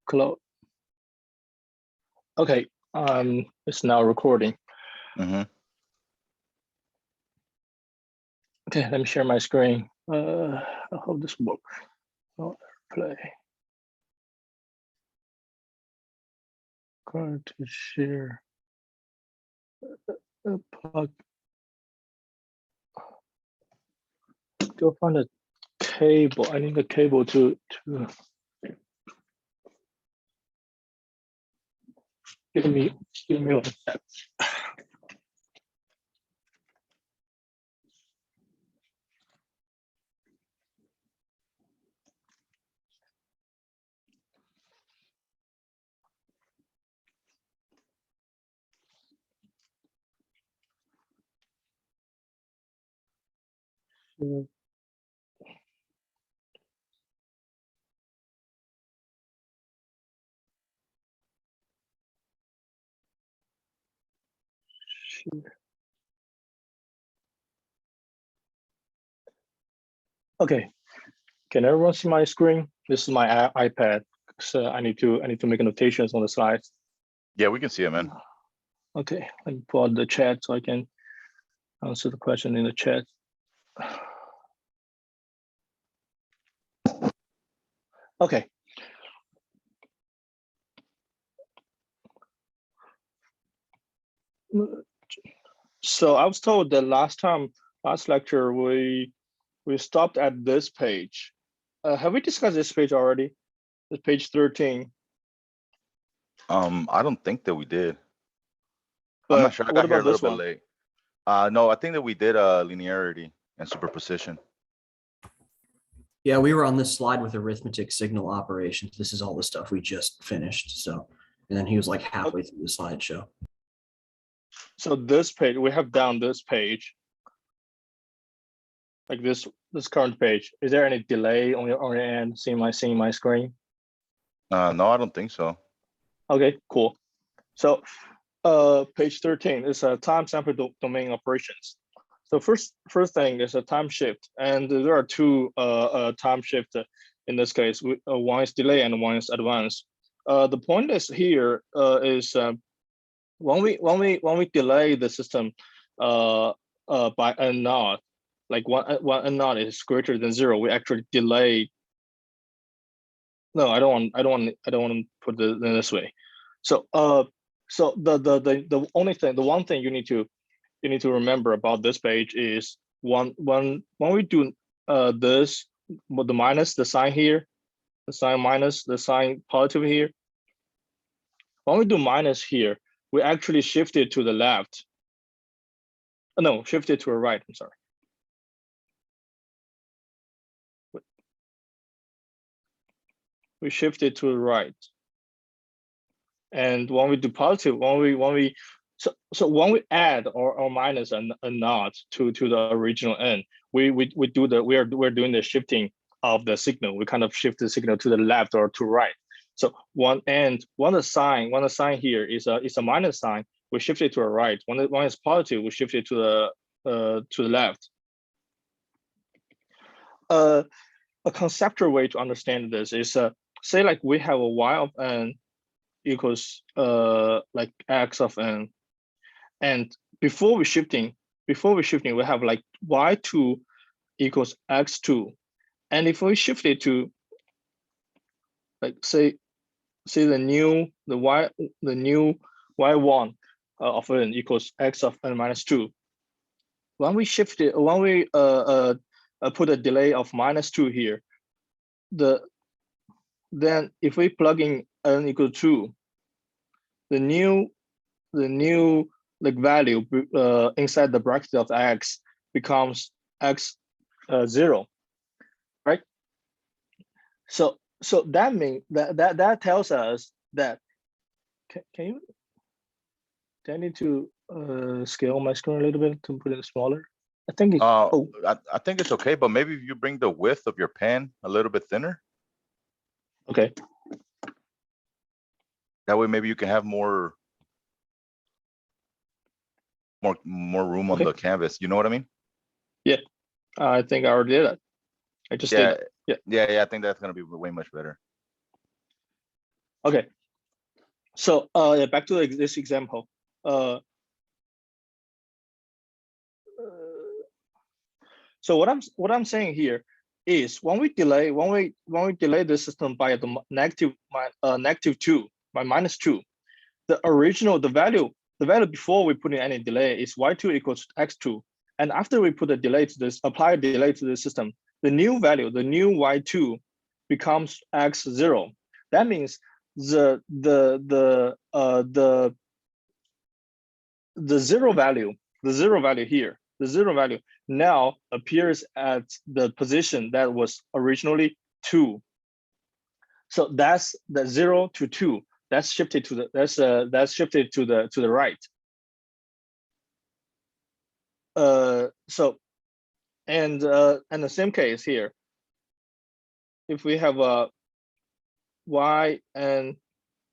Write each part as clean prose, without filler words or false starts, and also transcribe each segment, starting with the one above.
close. Okay, it's now recording. Mm-hmm. Okay, let me share my screen. I hope this works. Oh, play. Going to share. Plug. Go find a cable. I need a cable to. Give me 1 sec. Okay, can everyone see my screen? This is my iPad. So I need to make annotations on the slides. Yeah, we can see it, man. Okay, let me pull out the chat so I can answer the question in the chat. Okay. So I was told that last lecture, we stopped at this page. Have we discussed this page already? This page 13. I don't think that we did. But I'm not sure. I got here a little bit one? late. No, I think that we did linearity and superposition. Yeah, we were on this slide with arithmetic signal operations. This is all the stuff we just finished. So, and then he was like halfway through the slideshow. So this page, we have down this page, like this current page. Is there any delay on your end seeing my screen? No, I don't think so. Okay, cool. So page 13 is a time sample domain operations. So first thing is a time shift, and there are two time shift in this case. One is delay and one is advance. The point is here is when we delay the system by n naught, like one n naught is greater than 0, we actually delay. No, I don't want to put it in this way. So so the one thing you need to remember about this page is when we do this, the minus, the sign here, the sign minus, the sign positive here. When we do minus here, we actually shift it to the left. No, shift it to the right. I'm sorry. We shift it to the right. And when we do positive, when we add or minus a naught to the original n, we're doing the shifting of the signal. We kind of shift the signal to the left or to right. So when the sign here is a minus sign, we shift it to the right. When it's positive, we shift it to the left. A conceptual way to understand this is say like we have a y of n equals like x of n, and before we shifting we have like y2 equals x2, and if we shift it to like say the new y1 of n equals x of n minus 2, when we shift it, when we put a delay of -2 here, then if we plug in n equal 2, the new like value inside the bracket of x becomes x 0, right? So that means that tells us that do I need to scale my screen a little bit to put it smaller? I think it's, I think it's okay, but maybe if you bring the width of your pen a little bit thinner. Okay. That way, maybe you can have more room on the canvas. You know what I mean? Yeah, I think I already did it. I just did. Yeah. I think that's gonna be way much better. Okay. So yeah, back to this example. So what I'm saying here is when we delay the system by the -2 by -2, the value before we put in any delay is y2 equals x2, and after we put a delay to this, apply a delay to the system, the new value, the new y2 becomes x0. That means the zero value, here, the zero value now appears at the position that was originally 2. So that's the 0 to 2. That's shifted to the that's shifted to the right. So and the same case here. If we have a y n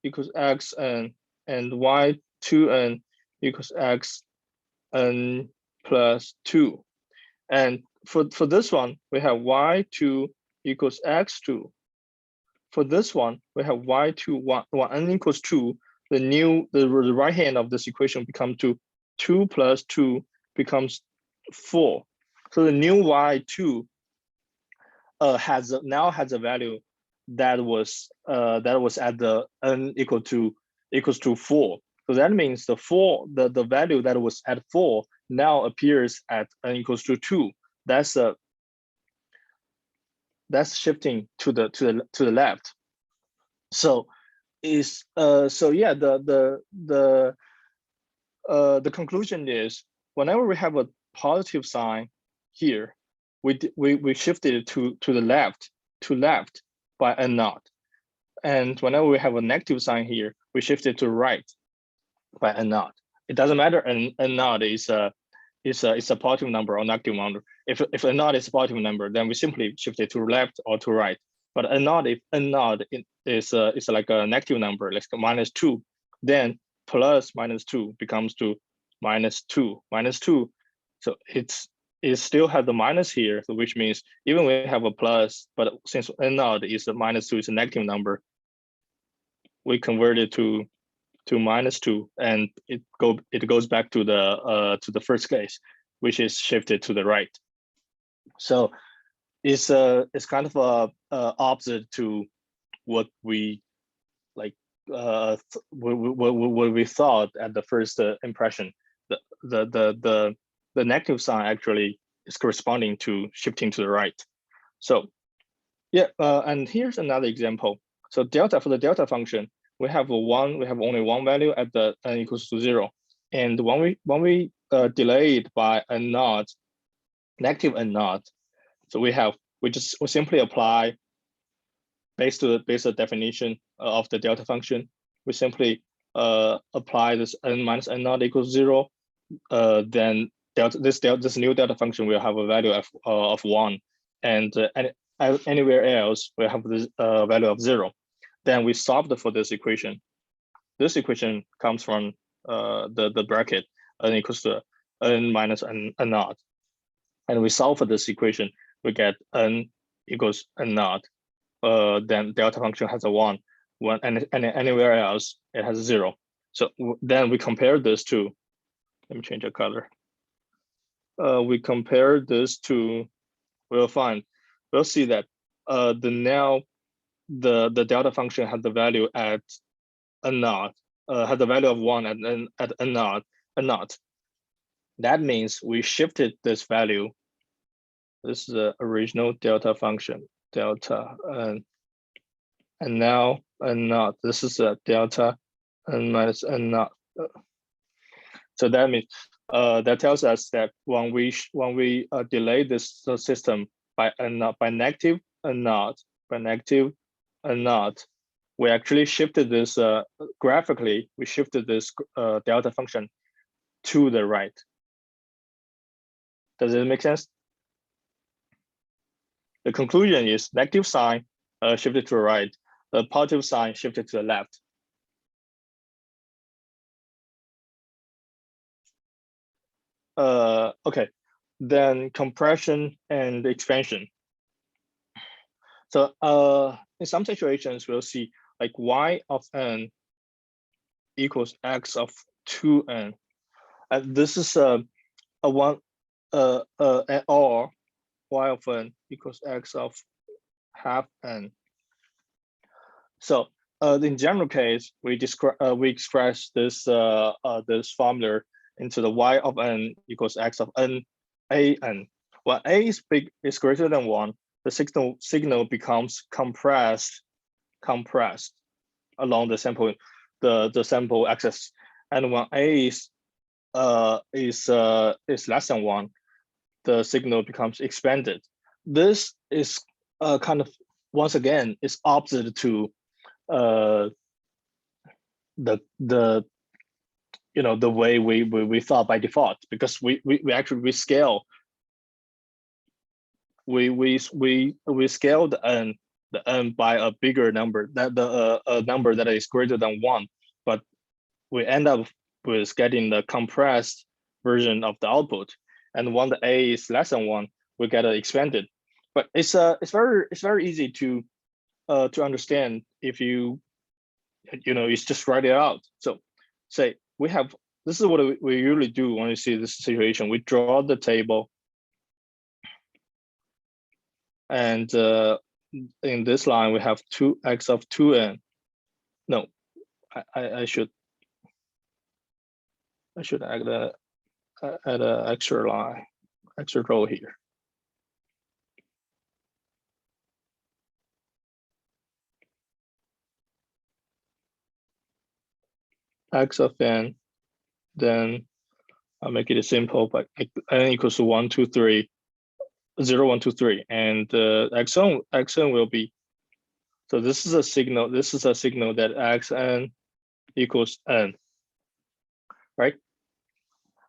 equals x n and y2 n equals x n plus 2, and for this one we have y2 equals x2. For this one we have y2 1 n equals 2. The right hand of this equation becomes 2 plus 2 becomes 4. So the new y2 now has a value that was at the n equals to 4. So that means the value that was at 4 now appears at n equals to 2. That's shifting to the left. So yeah, the conclusion is whenever we have a positive sign here, we shifted it to the left by n naught, and whenever we have a negative sign here, we shift it to right by n naught. It doesn't matter n naught is a positive number or negative number. If n naught is a positive number, then we simply shift it to left or to right. But n naught, if n naught is like a negative number, like -2, then plus -2 becomes to -2. So it still has the minus here, so which means even we have a plus, but since n naught is a -2, is a negative number, we convert it to -2, and it goes back to the first case, which is shifted to the right. So it's kind of opposite to what we like what we thought at the first impression. The negative sign actually is corresponding to shifting to the right. So yeah, and here's another example. So for the delta function, we have only one value at the n equals to 0, and when we delay it by n naught, negative n naught, so we simply apply based on the definition of the delta function. We simply apply this n minus n naught equals 0. Then this new delta function will have a value of 1, and anywhere else we have this value of 0. Then we solved for this equation. This equation comes from the bracket n equals to n minus n naught, and we solve for this equation. We get n equals n naught. Then delta function has a 1, and anywhere else it has 0. So then we compare this to, let me change the color. We compare this to, we'll see that the delta function has the value at n naught, had the value of 1 at n naught. That means we shifted this value. This is the original delta function, delta and now n naught. This is a delta n minus n naught. So that means that tells us that when we delay this system by negative n naught, we actually shifted this graphically. We shifted this delta function to the right. Does it make sense? The conclusion is negative sign shifted to the right, the positive sign shifted to the left. Okay, then compression and expansion. So in some situations, we'll see like y of n equals x of 2n. And this is a one or y of n equals x of half n. So in general case, we express this this formula into the y of n equals x of n a n. When a is greater than 1, the signal becomes compressed along the sample axis, and when a is less than 1, the signal becomes expanded. This is kind of, once again, is opposite to the the way we thought by default, because we actually scale we scale the n by a bigger number, that a number that is greater than 1, but we end up with getting the compressed version of the output. And when the a is less than 1, we get it expanded. But it's very easy to understand if you just write it out. So say we have, this is what we usually do when we see this situation. We draw the table, and in this line we have 2x of 2n. No, I should add a extra line, extra row here. X of n, then I'll make it simple, but n equals 1, 2, 3, 0, 1, 2, 3, and xn will be, so this is a signal that xn equals n, right?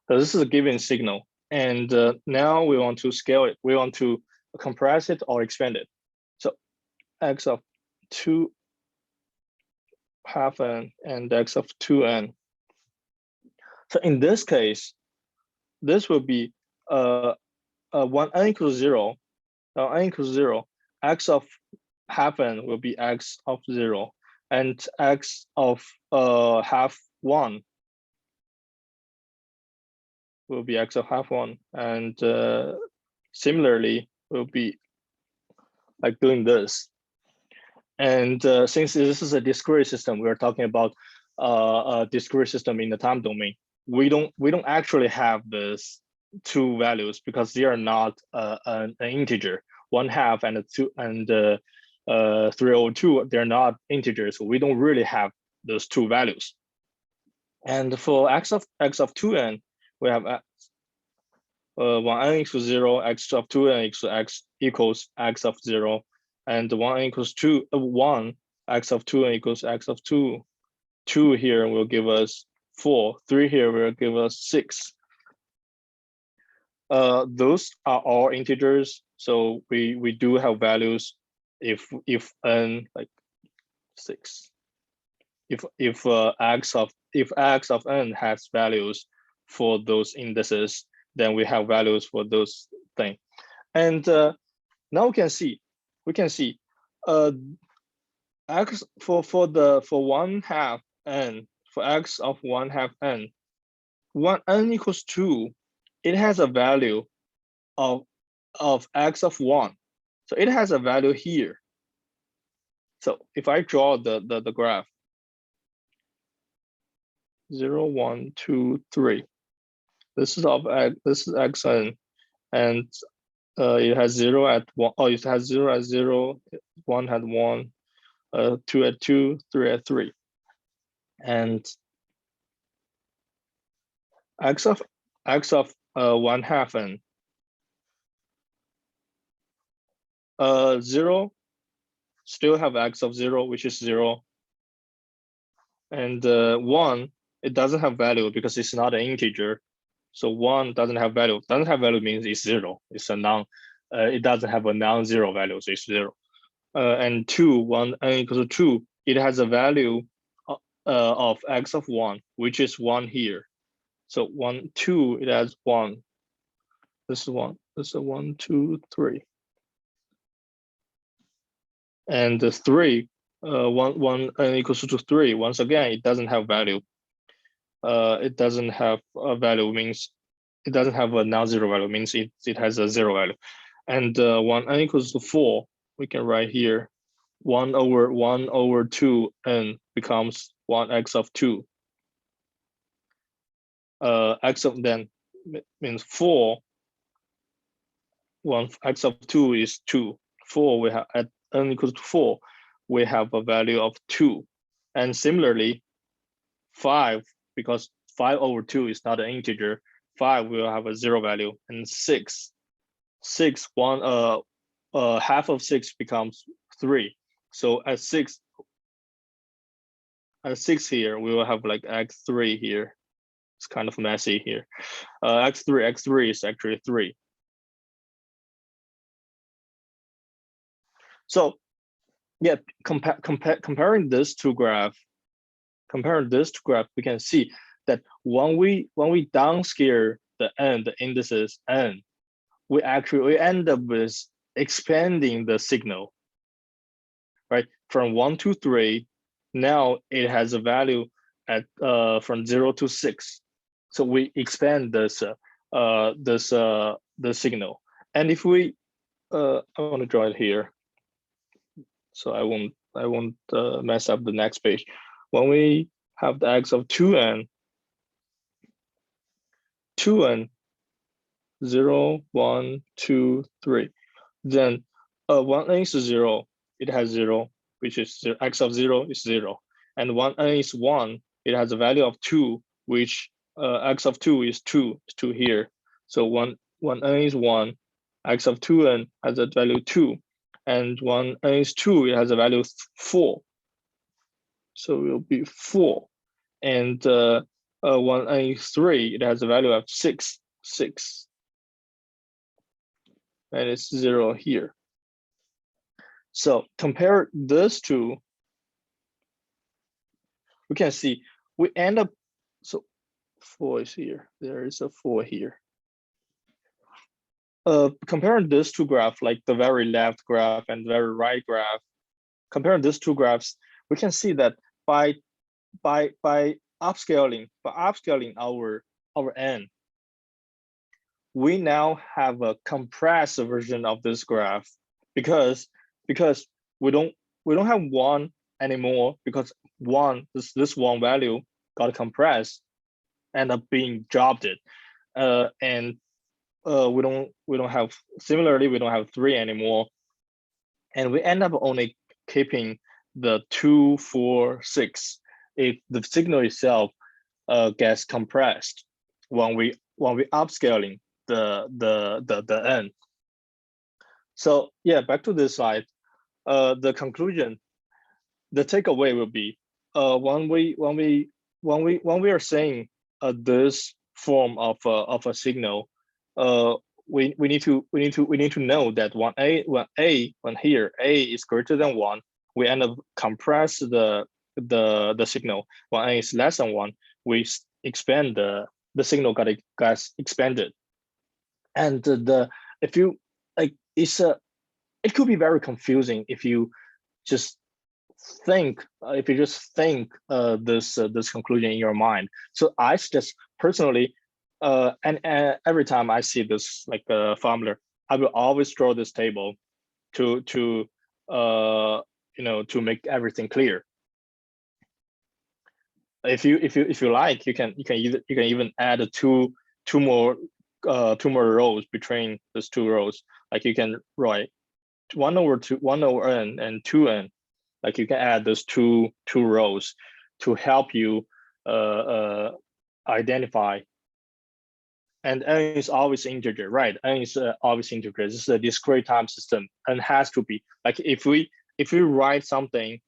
So this is a given signal, and now we want to scale it. We want to compress it or expand it. So x of 2 half n and x of 2n. So in this case, this will be when n equals 0, n equals 0, x of half n will be x of 0, and x of half 1 will be x of half 1, and similarly will be like doing this. And since this is a discrete system, we're talking about a discrete system in the time domain. We don't actually have this two values because they are not an integer. 1/2 and 2 and 302, they're not integers. So we don't really have those two values. And for x of 2n, we have when n equals 0, x of 2n equals x of 0, and 1 equals 1, x of 2n equals x of 2. 2 here will give us 4. 3 here will give us 6. Those are all integers, so we do have values if n like 6. If x of n has values for those indices, then we have values for those things. And now we can see x for 1/2 n, for x of 1/2 n, when n equals 2, it has a value of x of 1. So it has a value here. So if I draw the graph, 0, 1, 2, 3. This is xn, and it has 0 at 1. Oh, it has 0 at 0, 1 at 1, 2 at 2, 3 at 3, and x of 1/2 n. 0 still have x of 0, which is 0, and 1, it doesn't have value because it's not an integer. So 1 doesn't have value. Doesn't have value means it's 0. It's a non. It doesn't have a non-zero value, so it's 0. And 2, 1 n equals 2, it has a value of x of 1, which is 1 here. So 1, 2, it has 1. This is 1. This is 1, 2, 3. And the 3 one n equals to 3. Once again, it doesn't have value. It doesn't have a value, means it doesn't have a non-zero value, means it has a 0 value. And one n equals to 4, we can write here 1 over 2 n becomes 1x of 2. X of then means 4. 1x of 2 is 2. 4, we have at n equals to 4, we have a value of 2. And similarly, 5, because 5 over 2 is not an integer, 5 will have a 0 value. And 6, half of 6 becomes 3. So at 6 here, we will have like x3 here. It's kind of messy here. x3 is actually 3. So yeah, comparing this to graph, we can see that when we downscale the indices n, we end up with expanding the signal, right? From 1 to 3, now it has a value at from 0 to 6. So we expand this the signal. And if we I want to draw it here, so I won't mess up the next page. When we have the x of 2n, 0, 1, 2, 3, then 1n is 0, it has 0, which is 0, x of 0 is 0, and 1n is 1, it has a value of 2, which x of 2 is 2 here. So 1n is 1, x of 2n has a value 2, and 1n is 2, it has a value 4. So it will be 4. And 1n is 3, it has a value of 6. And it's 0 here. So compare this to, we can see we end up, so 4 is here, there is a 4 here. Comparing these two graphs, like the very left graph and the very right graph, comparing these two graphs, we can see that by upscaling our n, we now have a compressed version of this graph because we don't have 1 anymore, because this one value got compressed, end up being dropped it, and we don't have, similarly we don't have 3 anymore, and we end up only keeping the 2, 4, 6 if the signal itself gets compressed when we upscaling the n. So yeah, back to this slide. The conclusion, the takeaway will be when we are saying this form of a signal, we need to know that when here a is greater than 1, we end up compress the signal. When a is less than 1, we expand the signal gets expanded. And if you like, it could be very confusing if you just think this conclusion in your mind. So I suggest personally, and every time I see this like formula, I will always draw this table to to make everything clear. If you like, you can even add two more rows between those 2 rows. Like you can write 1 over n and 2n. Like you can add those two rows to help you identify. And n is always integer, right? N is always integer. This is a discrete time system, and has to be like, if we write something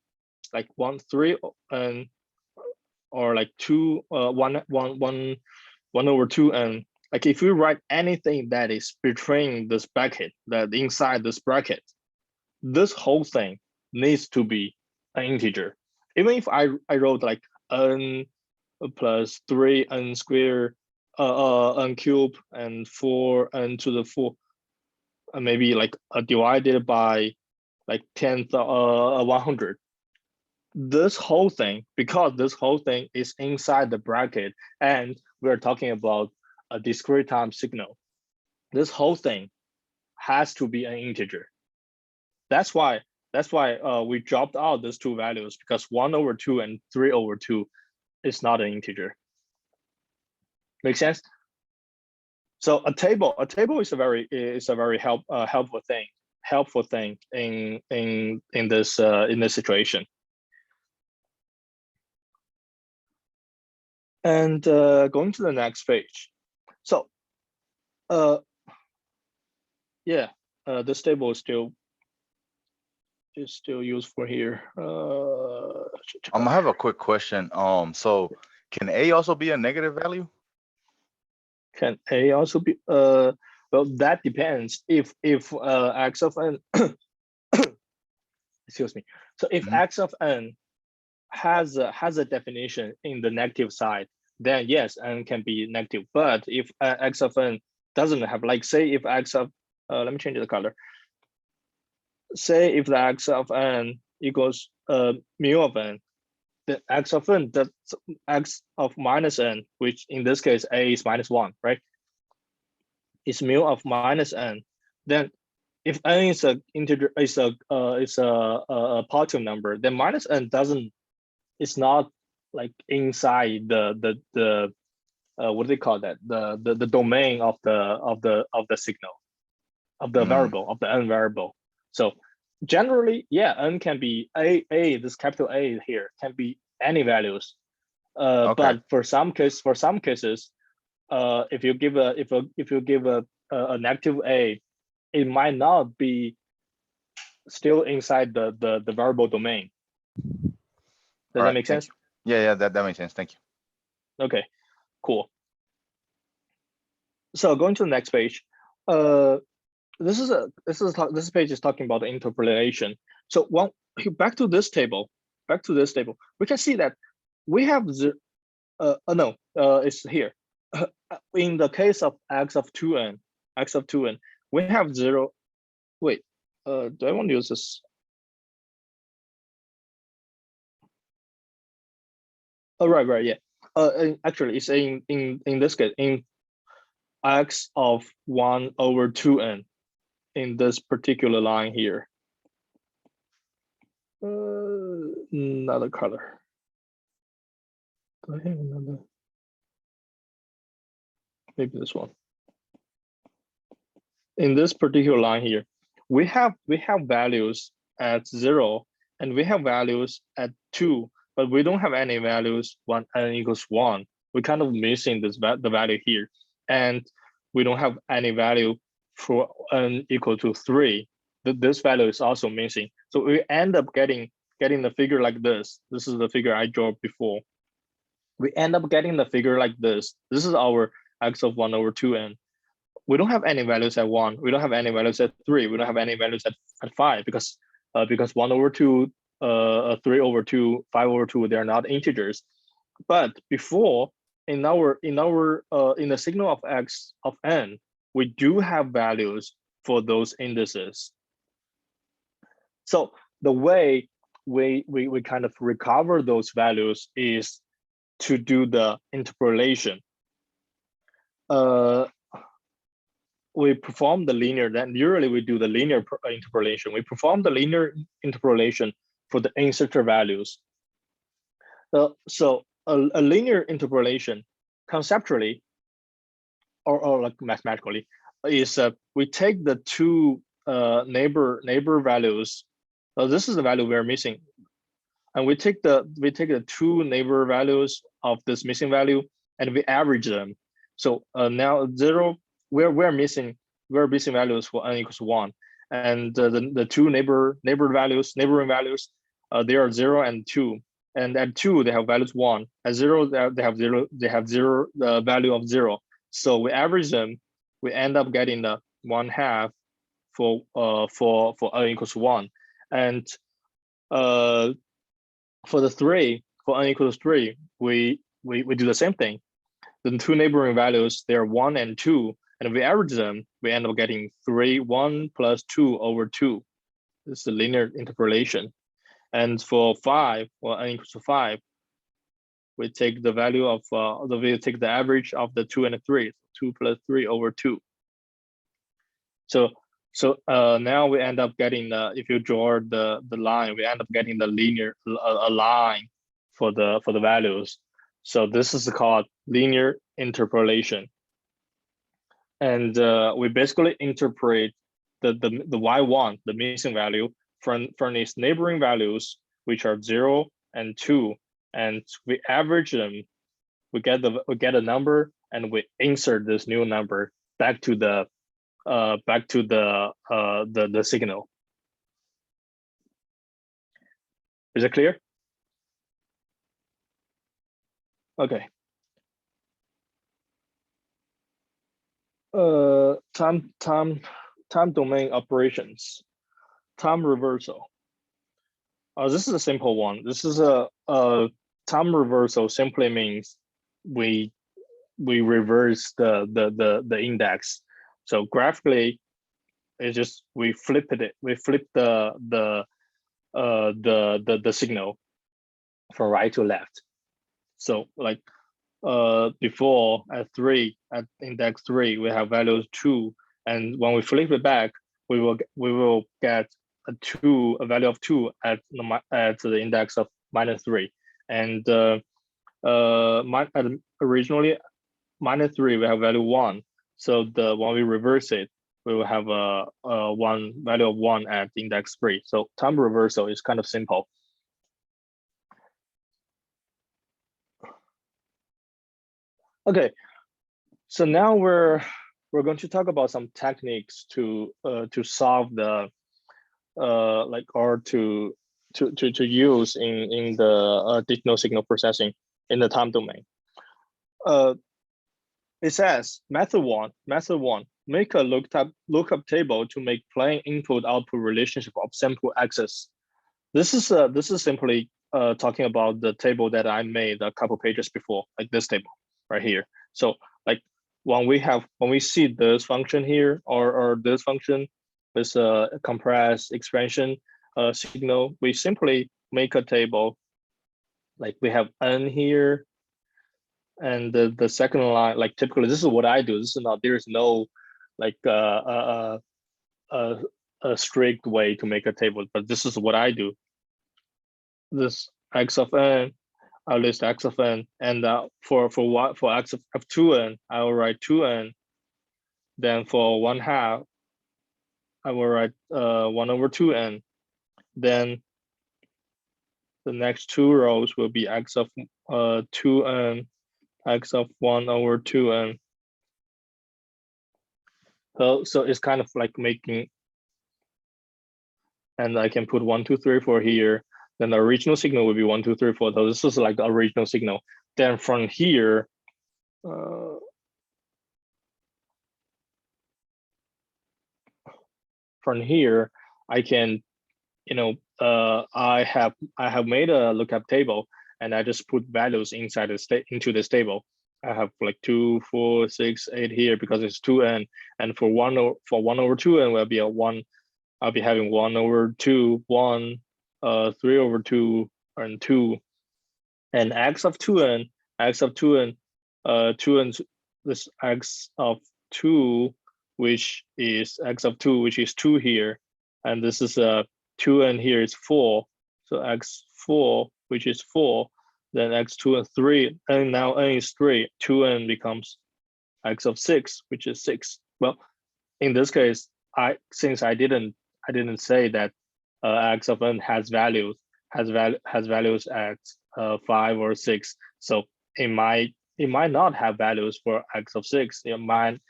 like 1, 3, and or like 2, 1 over 2, and like if we write anything that is between this bracket, that inside this bracket, this whole thing needs to be an integer. Even if I wrote like n plus 3n squared, n cubed, and 4n to the 4, maybe like divided by like 100. this whole thing, because this whole thing is inside the bracket and we're talking about a discrete time signal, this whole thing has to be an integer. That's why we dropped out these two values, because 1/2 and 3/2 is not an integer. Make sense? So a table is a very helpful thing in this situation. And going to the next page. So yeah, this table is still useful here. I have a quick question. So can A also be a negative value? Can A also be well, that depends if x of n excuse me. So if x of n has a definition in the negative side, then yes, n can be negative. But if x of n doesn't have, like, say if x of let me change the color. Say if the x of n equals mu of n, the x of n, that's x of minus n, which in this case A is -1, right? Is mu of minus n. Then if n is a integer, is a positive number, then minus n it's not like inside the what do they call that, the domain of the signal, of the variable, of the n variable. So generally, yeah, n can be a this capital A here can be any values. Okay. But for some cases, if you give a negative A, it might not be still inside the variable domain. Does that make sense? Yeah, that makes sense. Thank you. Okay, cool. So going to the next page. This page is talking about the interpolation. So back to this table, we can see that we have it's here. In the case of x of 2n, we have 0. Wait, do I want to use this? Oh, right, yeah. Actually, it's in this case, in x of 1/2n, in this particular line here. Another color. Do I have another? Maybe this one. In this particular line here, we have values at 0 and we have values at 2, but we don't have any values when n equals 1. We're kind of missing the value here, and we don't have any value for n equal to 3. This value is also missing. So we end up getting the figure like this. This is the figure I drew before. We end up getting the figure like this. This is our x of 1/2n. We don't have any values at 1. We don't have any values at 3. We don't have any values at 5 because 1/2, 3/2, 5/2, they're not integers. But before, in the signal of x of n, we do have values for those indices. So the way we kind of recover those values is to do the interpolation. We perform the linear, then usually we do the linear interpolation. We perform the linear interpolation for the inserter values. So a linear interpolation, conceptually or like mathematically, is we take the two neighbor values. This is the value we're missing, and we take the two neighbor values of this missing value and we average them. So now 0. We're missing values for n equals 1, and the two neighboring values, they are 0 and 2, and at 2 they have values 1. At 0 they have 0. The value of 0. So we average them. We end up getting the 1/2 for n equals 1, and for the 3, for n equals 3, we do the same thing. The two neighboring values, they are 1 and 2. And we average them, we end up getting 3, 1 plus 2/2. This is the linear interpolation. And for 5, or n equals to 5, we take the value of we take the average of the 2 and the 3, 2 plus 3 over 2. So now we end up getting if you draw the line, we end up getting the linear a line for the values. So this is called linear interpolation. And we basically interpret the y1, the missing value, from its neighboring values, which are 0 and 2, and we average them. We get a number, and we insert this new number back to the signal. Is it clear? Okay. Time domain operations, time reversal. This is a simple one. This is a time reversal simply means we reverse the index. So graphically, it's just we flip the signal from right to left. So like before at index 3, we have values 2, and when we flip it back, we will get a value of 2 at the index of -3, and originally -3 we have value 1. So when we reverse it, we will have a value of 1 at index 3. So time reversal is kind of simple. Okay, so now we're going to talk about some techniques to solve the or to use in the digital signal processing in the time domain. It says method one, make a lookup table to make plain input-output relationship of sample access. This is simply talking about the table that I made a couple pages before, like this table right here. So like when we see this function here or this function with a compressed expansion signal, we simply make a table. Like we have n here, and the second line, like typically this is what I do. This is not, there is no like a strict way to make a table, but this is what I do. This x of n, I'll list x of n, and for x of 2n, I will write 2n. Then for 1/2, I will write 1 over 2n. Then the next 2 rows will be x of 2n, x of 1 over 2n. So it's kind of like making, and I can put 1, 2, 3, 4 here. Then the original signal will be 1, 2, 3, 4. So this is like the original signal. Then from here, I can, I have made a lookup table, and I just put values inside into this table. I have like 2, 4, 6, 8 here because it's 2n, and for 1 over 2n will be a 1. I'll be having 1 over 2, 1, 3 over 2, and 2, and x of 2n, this x of 2, which is x of 2, which is 2 here, and this is 2n here is 4, so x4, which is 4, then x2 and 3, and now n is 3, 2n becomes x of 6, which is 6. Well, in this case, since I didn't say that x of n has values at 5 or 6, so it might not have values for x of 6. It might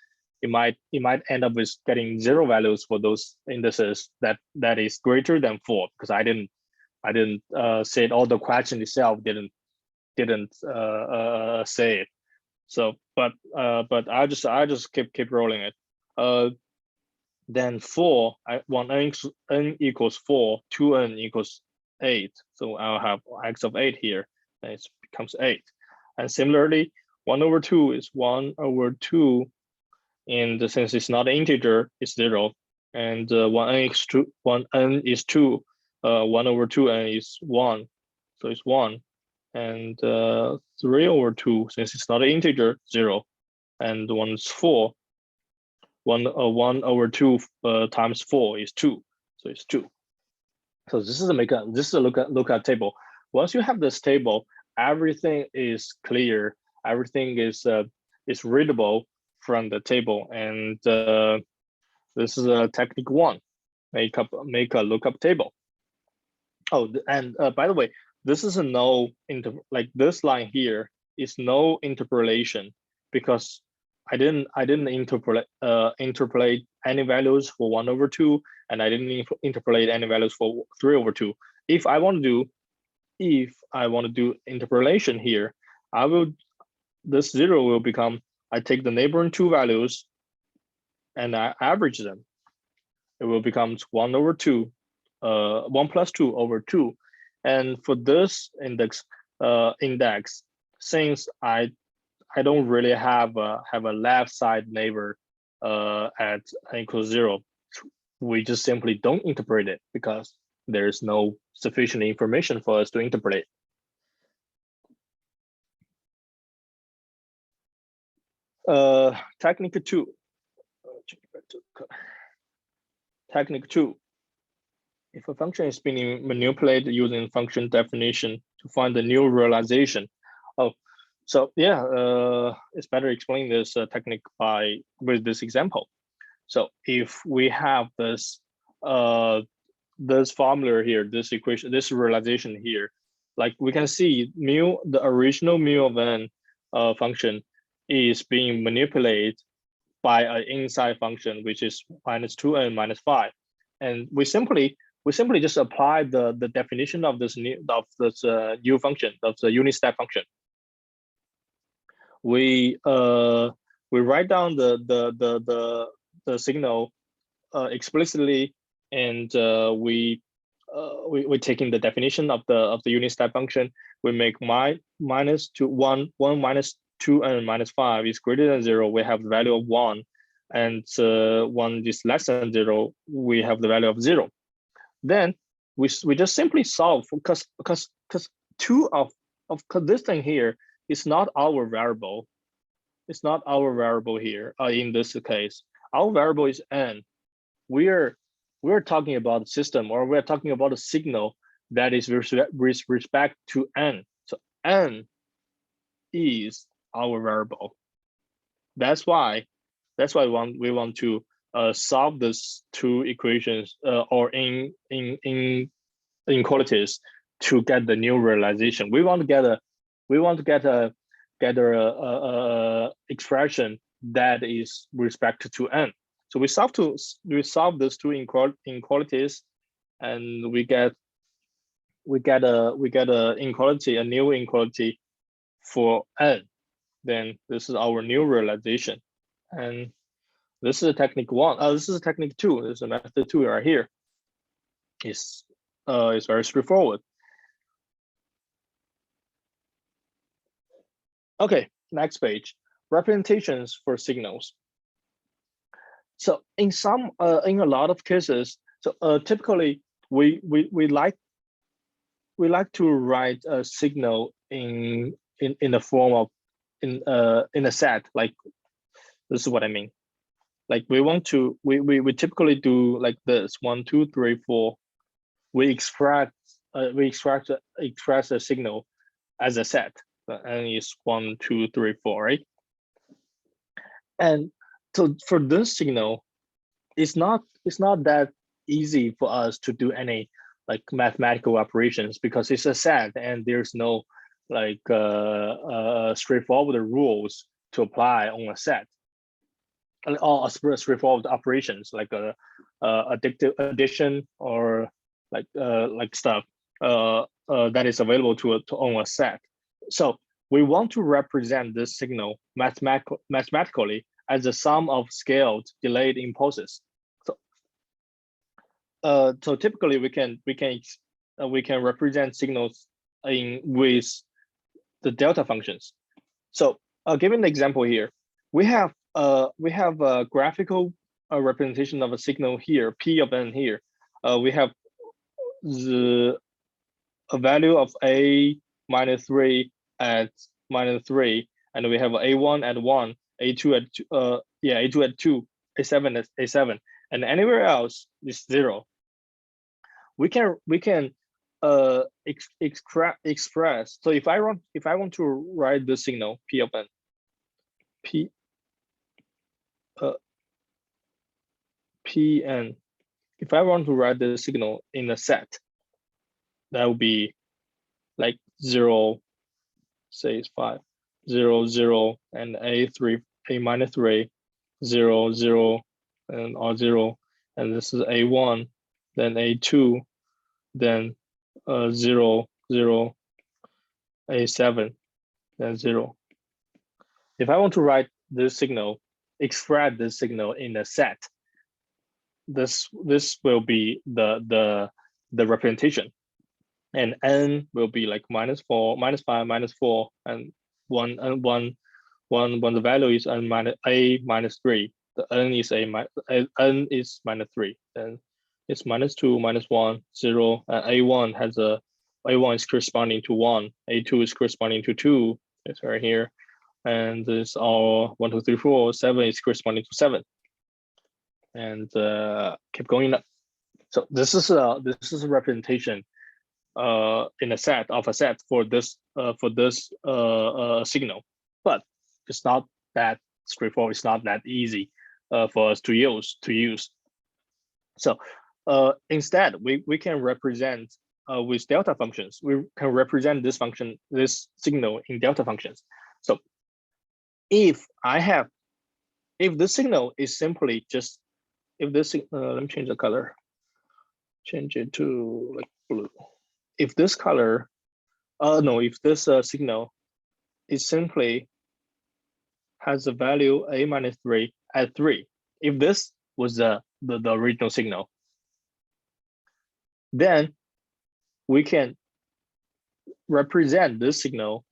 end up with getting 0 values for those indices that is greater than 4, because I didn't say it, or the question itself didn't say it. So but I just keep rolling it. Then 4, I want n equals 4, 2n equals 8. So I'll have x of 8 here, and it becomes 8. And similarly, 1 over 2 is 1 over 2, and since it's not an integer, it's 0. And 1n is 2, 1/2 n is 1, so it's 1, and 3/2, since it's not an integer, 0, and 1 is 4. 1/2 times 4 is 2, so it's 2. So this is a lookup table. Once you have this table, everything is clear. Everything is readable from the table, and this is a technique 1. Make a lookup table. Oh, and by the way, this is like this line here is no interpolation, because I didn't interpolate any values for 1/2, and I didn't interpolate any values for 3/2. If I want to do interpolation here, this 0 will become, I take the neighboring 2 values and I average them. It will become 1/2, 1 plus 2/2. And for this index, since I don't really have a left side neighbor at equals 0, we just simply don't interpret it, because there is no sufficient information for us to interpolate. Technique 2. Technique 2. If a function is being manipulated using function definition to find the new realization. Oh, so yeah, it's better explain this technique with this example. So if we have this formula here, this equation, this realization here, like we can see the original mu of n function is being manipulated by an inside function, which is -2n minus 5, and we simply just apply the definition of this new function, of the unit step function. We write down the signal explicitly, and we taking the definition of the unit step function. We make -1 minus 2n minus 5 is greater than 0. We have the value of 1, and 1 is less than 0. We have the value of 0. Then we just simply solve, because this thing here is not our variable. It's not our variable here in this case. Our variable is n. We're talking about the system, or we're talking about a signal that is with respect to n. So n is our variable. That's why we want to solve these two equations or inequalities to get the new realization. We want to get a expression that is with respect to n. So we solve these two inequalities, and we get a inequality, a new inequality for n. Then this is our new realization, and this is technique 1. This is technique 2. This is method 2 right here. It's very straightforward. Okay, next page. Representations for signals. So in a lot of cases, so typically we like to write a signal in the form of in a set. Like, this is what I mean. Like we typically do like this: 1, 2, 3, 4. We extract a signal as a set, and it's 1, 2, 3, 4, right? And so for this signal, it's not that easy for us to do any like mathematical operations, because it's a set and there's no like straightforward rules to apply on a set, or straightforward operations like addition or like stuff that is available to own a set. So we want to represent this signal mathematically as the sum of scaled delayed impulses. So typically we can represent signals with the delta functions. So given an example here, we have a graphical representation of a signal here, P of n here. We have a value of a minus 3 at minus 3, and we have a1 at 1, a2 at a2 at 2, a7 at a7, and anywhere else is 0. We can express. So if I want to write the signal p of n, pn, if I want to write the signal in a set, that would be like 0, say it's 5, 0, 0, and a3, a minus 3, 0, 0, and r0, and this is a1, then a2, then 0, 0, a7, then 0. If I want to write this signal, extract this signal in a set, this will be the representation, and n will be like -4, -5, -4, and 1 and 1 when the value is n minus a minus 3. The n is n is -3, then it's -2, -1, 0, and a1 has a1 is corresponding to 1, a2 is corresponding to 2. It's right here, and this all 1, 2, 3, 4, 7 is corresponding to 7, and keep going up. So this is a representation in a set for this signal, but it's not that straightforward. It's not that easy for us to use. So instead, we can represent with delta functions. We can represent this signal in delta functions. So if this signal is simply just, if this let me change the color, change it to like blue. If this color, if this signal is simply has a value a minus 3 at 3, if this was the original signal, then we can represent this signal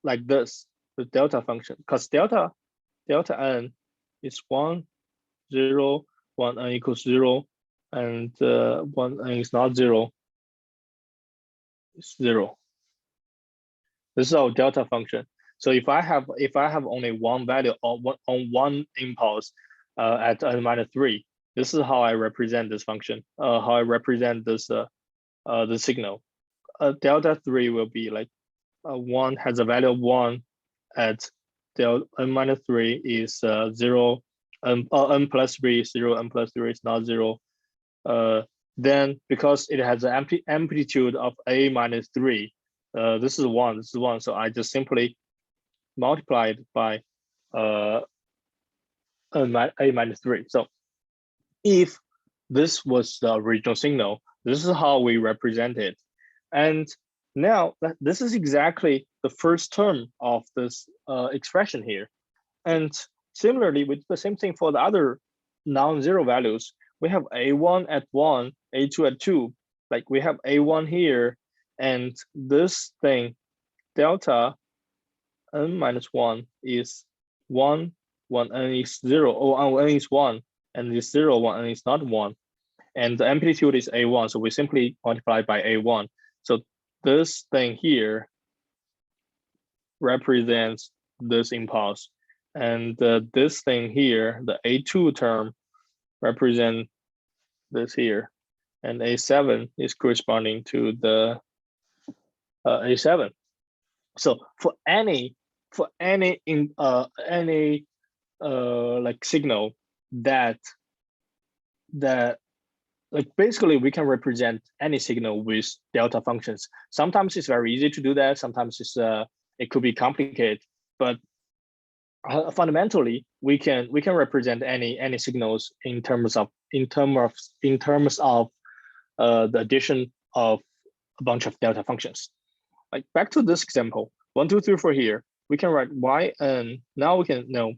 like this, the delta function, because delta n is 1, 0, 1 n equals 0, and 1 n is not 0. It's 0. This is our delta function. So if I have only one value on one impulse at n minus 3, this is how I represent this function. How I represent this the signal. Delta 3 will be like 1 has a value of 1 at delta n minus 3 is 0. N plus 3 is 0. N plus 3 is not 0. Then because it has an amplitude of a minus 3, this is 1. This is 1. So I just simply multiply it by a minus 3. So if this was the original signal, this is how we represent it. And now this is exactly the first term of this expression here. And similarly, with the same thing for the other non-zero values, we have a1 at 1, a2 at 2. Like we have a1 here, and this thing, delta n minus 1 is 1, 1 n is 0, or 1 n is 1, and is 0, 1 n is not 1. And the amplitude is a1, so we simply multiply by a1. So this thing here represents this impulse. And this thing here, the a2 term, represent this here. And a7 is corresponding to the a7. So for any like signal that like basically we can represent any signal with delta functions. Sometimes it's very easy to do that. Sometimes it's it could be complicated, but fundamentally we can represent any signals in terms of the addition of a bunch of delta functions. Like back to this example, 1, 2, 3, 4 here, we can write yn. Now we can know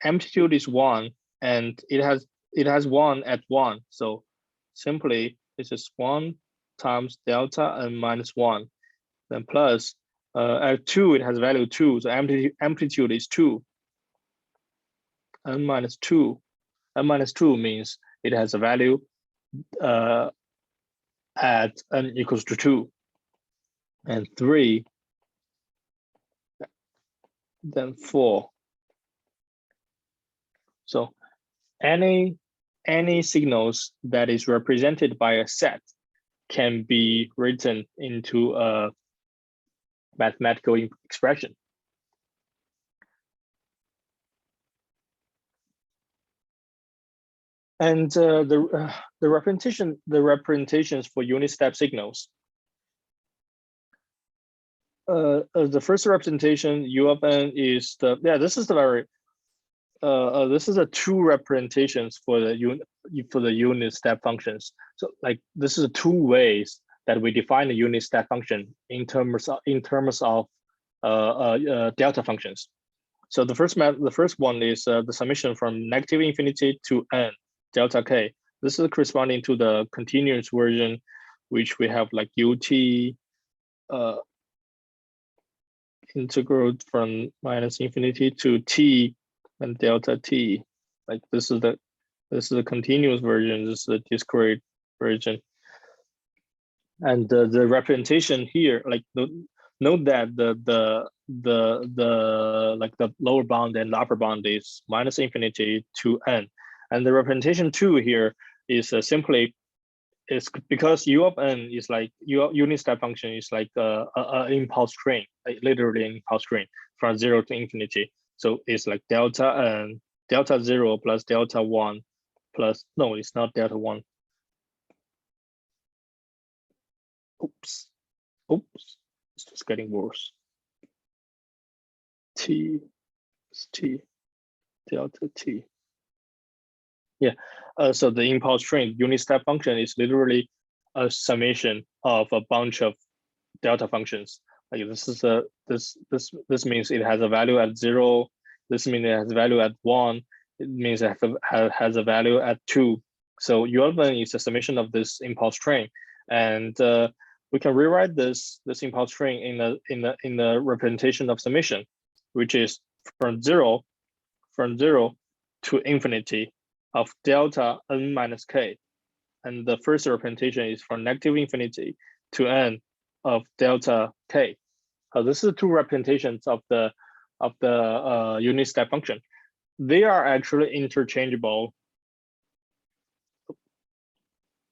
amplitude is 1, and it has 1 at 1. So simply this is 1 times delta n minus 1, then plus at 2 it has value 2, so amplitude is 2. n minus 2. N minus 2 means it has a value at n equals to 2. And 3, then 4. So any signals that is represented by a set can be written into a mathematical expression. And the representations for unit step signals. The first representation U of n is the this is the very this is a two representations for the unit step functions. So like this is two ways that we define the unit step function in terms of delta functions. So the first one is the summation from negative infinity to n delta k. This is corresponding to the continuous version, which we have like ut integral from minus infinity to t and delta t. Like this is the continuous version. This is the discrete version. And the representation here, like note that the like the lower bound and the upper bound is minus infinity to n, and the representation 2 here is simply is because U of n is like your unit step function is like a impulse train, like literally an impulse train from 0 to infinity. So it's like delta n, delta 0 plus delta 1 plus, no, it's not delta 1. Oops, it's just getting worse. T, delta t. Yeah, so the impulse train unit step function is literally a summation of a bunch of delta functions. Like this is this means it has a value at 0. This means it has a value at 1. It means it has a value at 2. So U of n is a summation of this impulse train, and we can rewrite this impulse train in the representation of summation, which is from zero to infinity of delta n minus k, and the first representation is from negative infinity to n of delta k. This is two representations of the unit step function. They are actually interchangeable.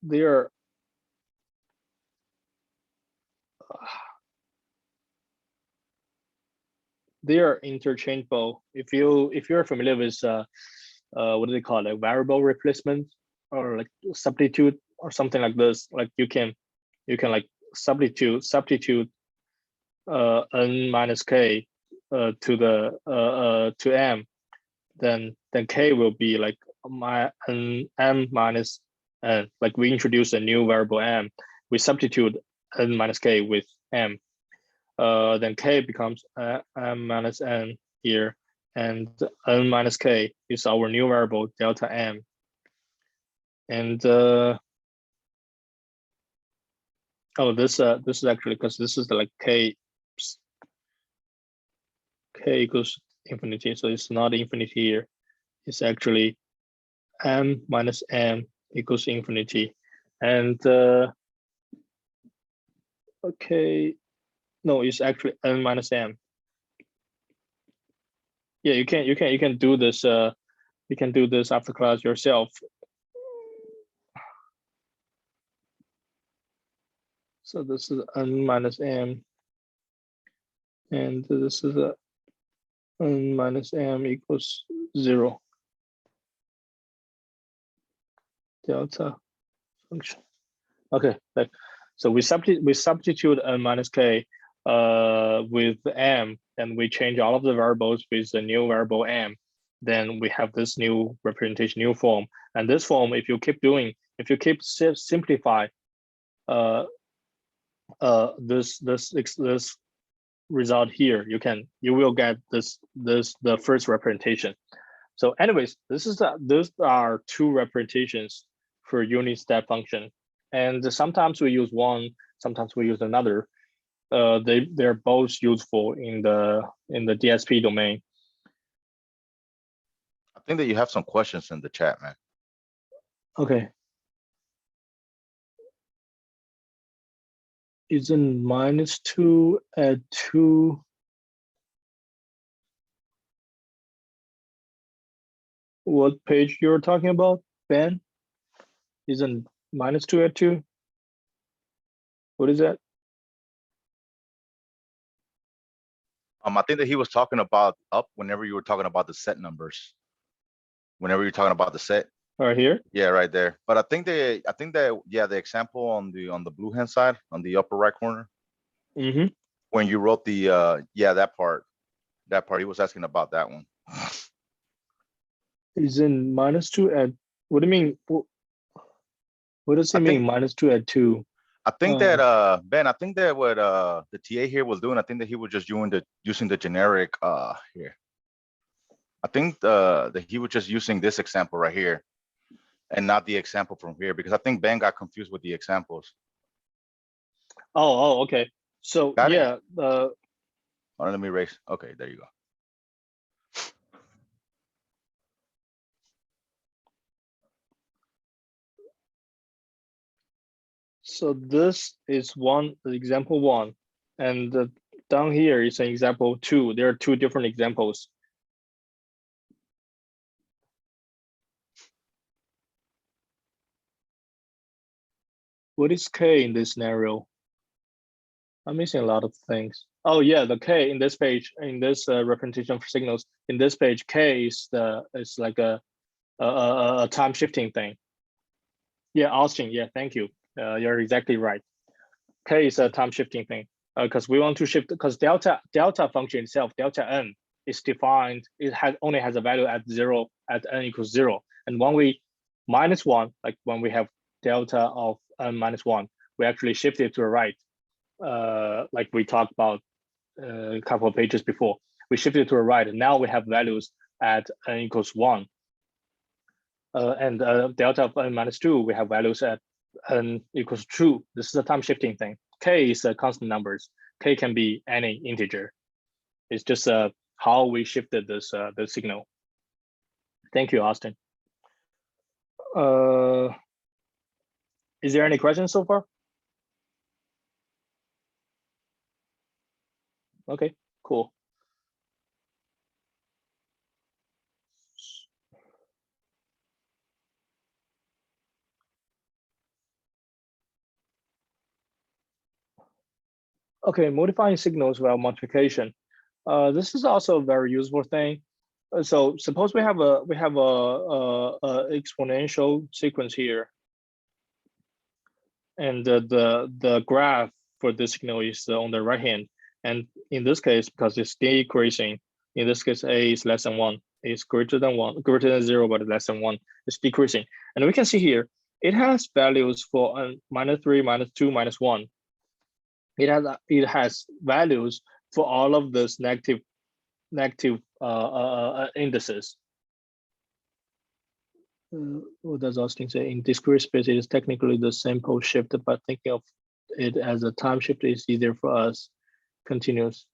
They are interchangeable. If you're familiar with what do they call it, variable replacement or like substitute or something like this, like you can like substitute n minus k to m, then k will be like m minus n. Like we introduce a new variable m, we substitute n minus k with m, then k becomes m minus n here, and n minus k is our new variable delta m. And this is actually, because this is like k equals infinity, so it's not infinity here. It's actually m minus m equals infinity. And okay, no, it's actually n minus m. Yeah, you can do this. You can do this after class yourself. So this is n minus m, and this is a n minus m equals 0 delta function. Okay, so we substitute n minus k with m, and we change all of the variables with the new variable m. Then we have this new representation, new form. And this form, if you keep simplify this result here, you will get the first representation. So anyways, those are two representations for unit step function, and sometimes we use one, sometimes we use another. They're both useful in the DSP domain. I think that you have some questions in the chat, man. Okay. Isn't -2 at 2? What page you're talking about, Ben? Isn't -2 at 2? What is that? I think that he was talking about up whenever you were talking about the set numbers. Whenever you're talking about the set. Right here? Yeah, right there. But I think that yeah, the example on the blue hand side, on the upper right corner. Mm-hmm. When you wrote the yeah, that part, he was asking about that one. Isn't -2 at, what do you mean? What does it mean -2 at 2? I think that Ben, I think that what the TA here was doing, I think that he was just using the generic here. I think that he was just using this example right here and not the example from here, because I think Ben got confused with the examples. Oh, okay. So Got yeah, let me erase. Okay, there you go. so this is example 1, and down here is an example 2. There are 2 different examples. What is K in this scenario? I'm missing a lot of things. Oh yeah, the K in this page, in this representation for signals, in this page, K is like a time shifting thing. Yeah, Austin. Yeah, thank you. You're exactly right. K is a time shifting thing because we want to shift, because delta function itself, delta n, is defined. It only has a value at 0 at n equals 0. And when we -1, like when we have delta of n -1, we actually shift it to the right. Like we talked about a couple of pages before, we shifted to the right, and now we have values at n equals 1. And delta of n -2, we have values at n equals 2. This is a time shifting thing. K is constant numbers. K can be any integer. It's just how we shifted this the signal. Thank you, Austin. Is there any questions so far? Okay, cool. Okay, modifying signals while multiplication. This is also a very useful thing. So suppose we have a exponential sequence here, and the graph for this signal is on the right hand. And in this case, because it's decreasing, in this case, a is less than 1, is greater than 1, greater than 0, but less than 1, it's decreasing. And we can see here, it has values for -3, -2, -1. It has values for all of those negative indices. What does Austin say? In discrete space, it is technically the sample shift, but thinking of it as a time shift is easier for us. Continuous.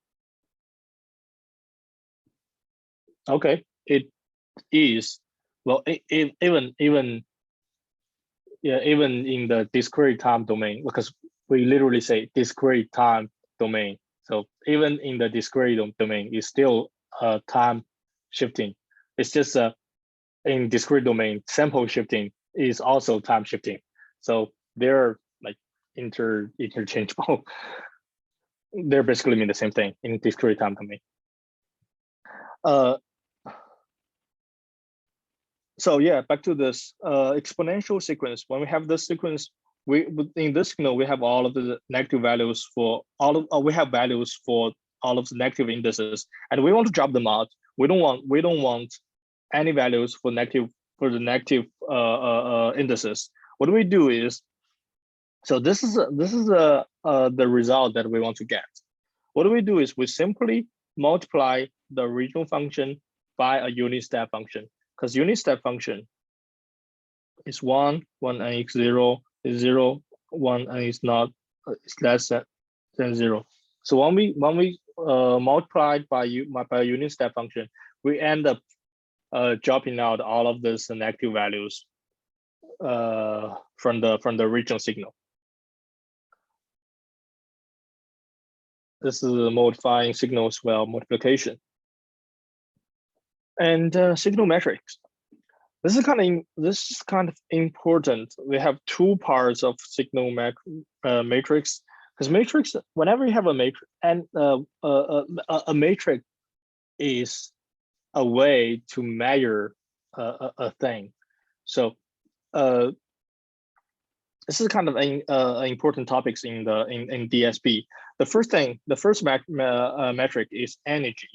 Okay, it is. Well, even in the discrete time domain, because we literally say discrete time domain. So even in the discrete domain, it's still time shifting. It's just in discrete domain, sample shifting is also time shifting. So they're like interchangeable. They're basically mean the same thing in discrete time domain. So yeah, back to this exponential sequence. When we have this sequence, in this signal we have all of the negative values for all of we have values for all of the negative indices, and we want to drop them out. We don't want any values for the negative indices. What we do is, so this is the result that we want to get. What do we do is we simply multiply the original function by a unit step function, because unit step function is 1, 1 n equals 0, is 0, 1 n is not, is less than 0. So when we multiply by a unit step function, we end up dropping out all of these negative values from the original signal. This is modifying signals well multiplication. And signal metrics. This is kind of important. We have two parts of signal matrix, because matrix, whenever you have a matrix, and a matrix is a way to measure a thing. So this is kind of important topics in DSP. The first metric is energy.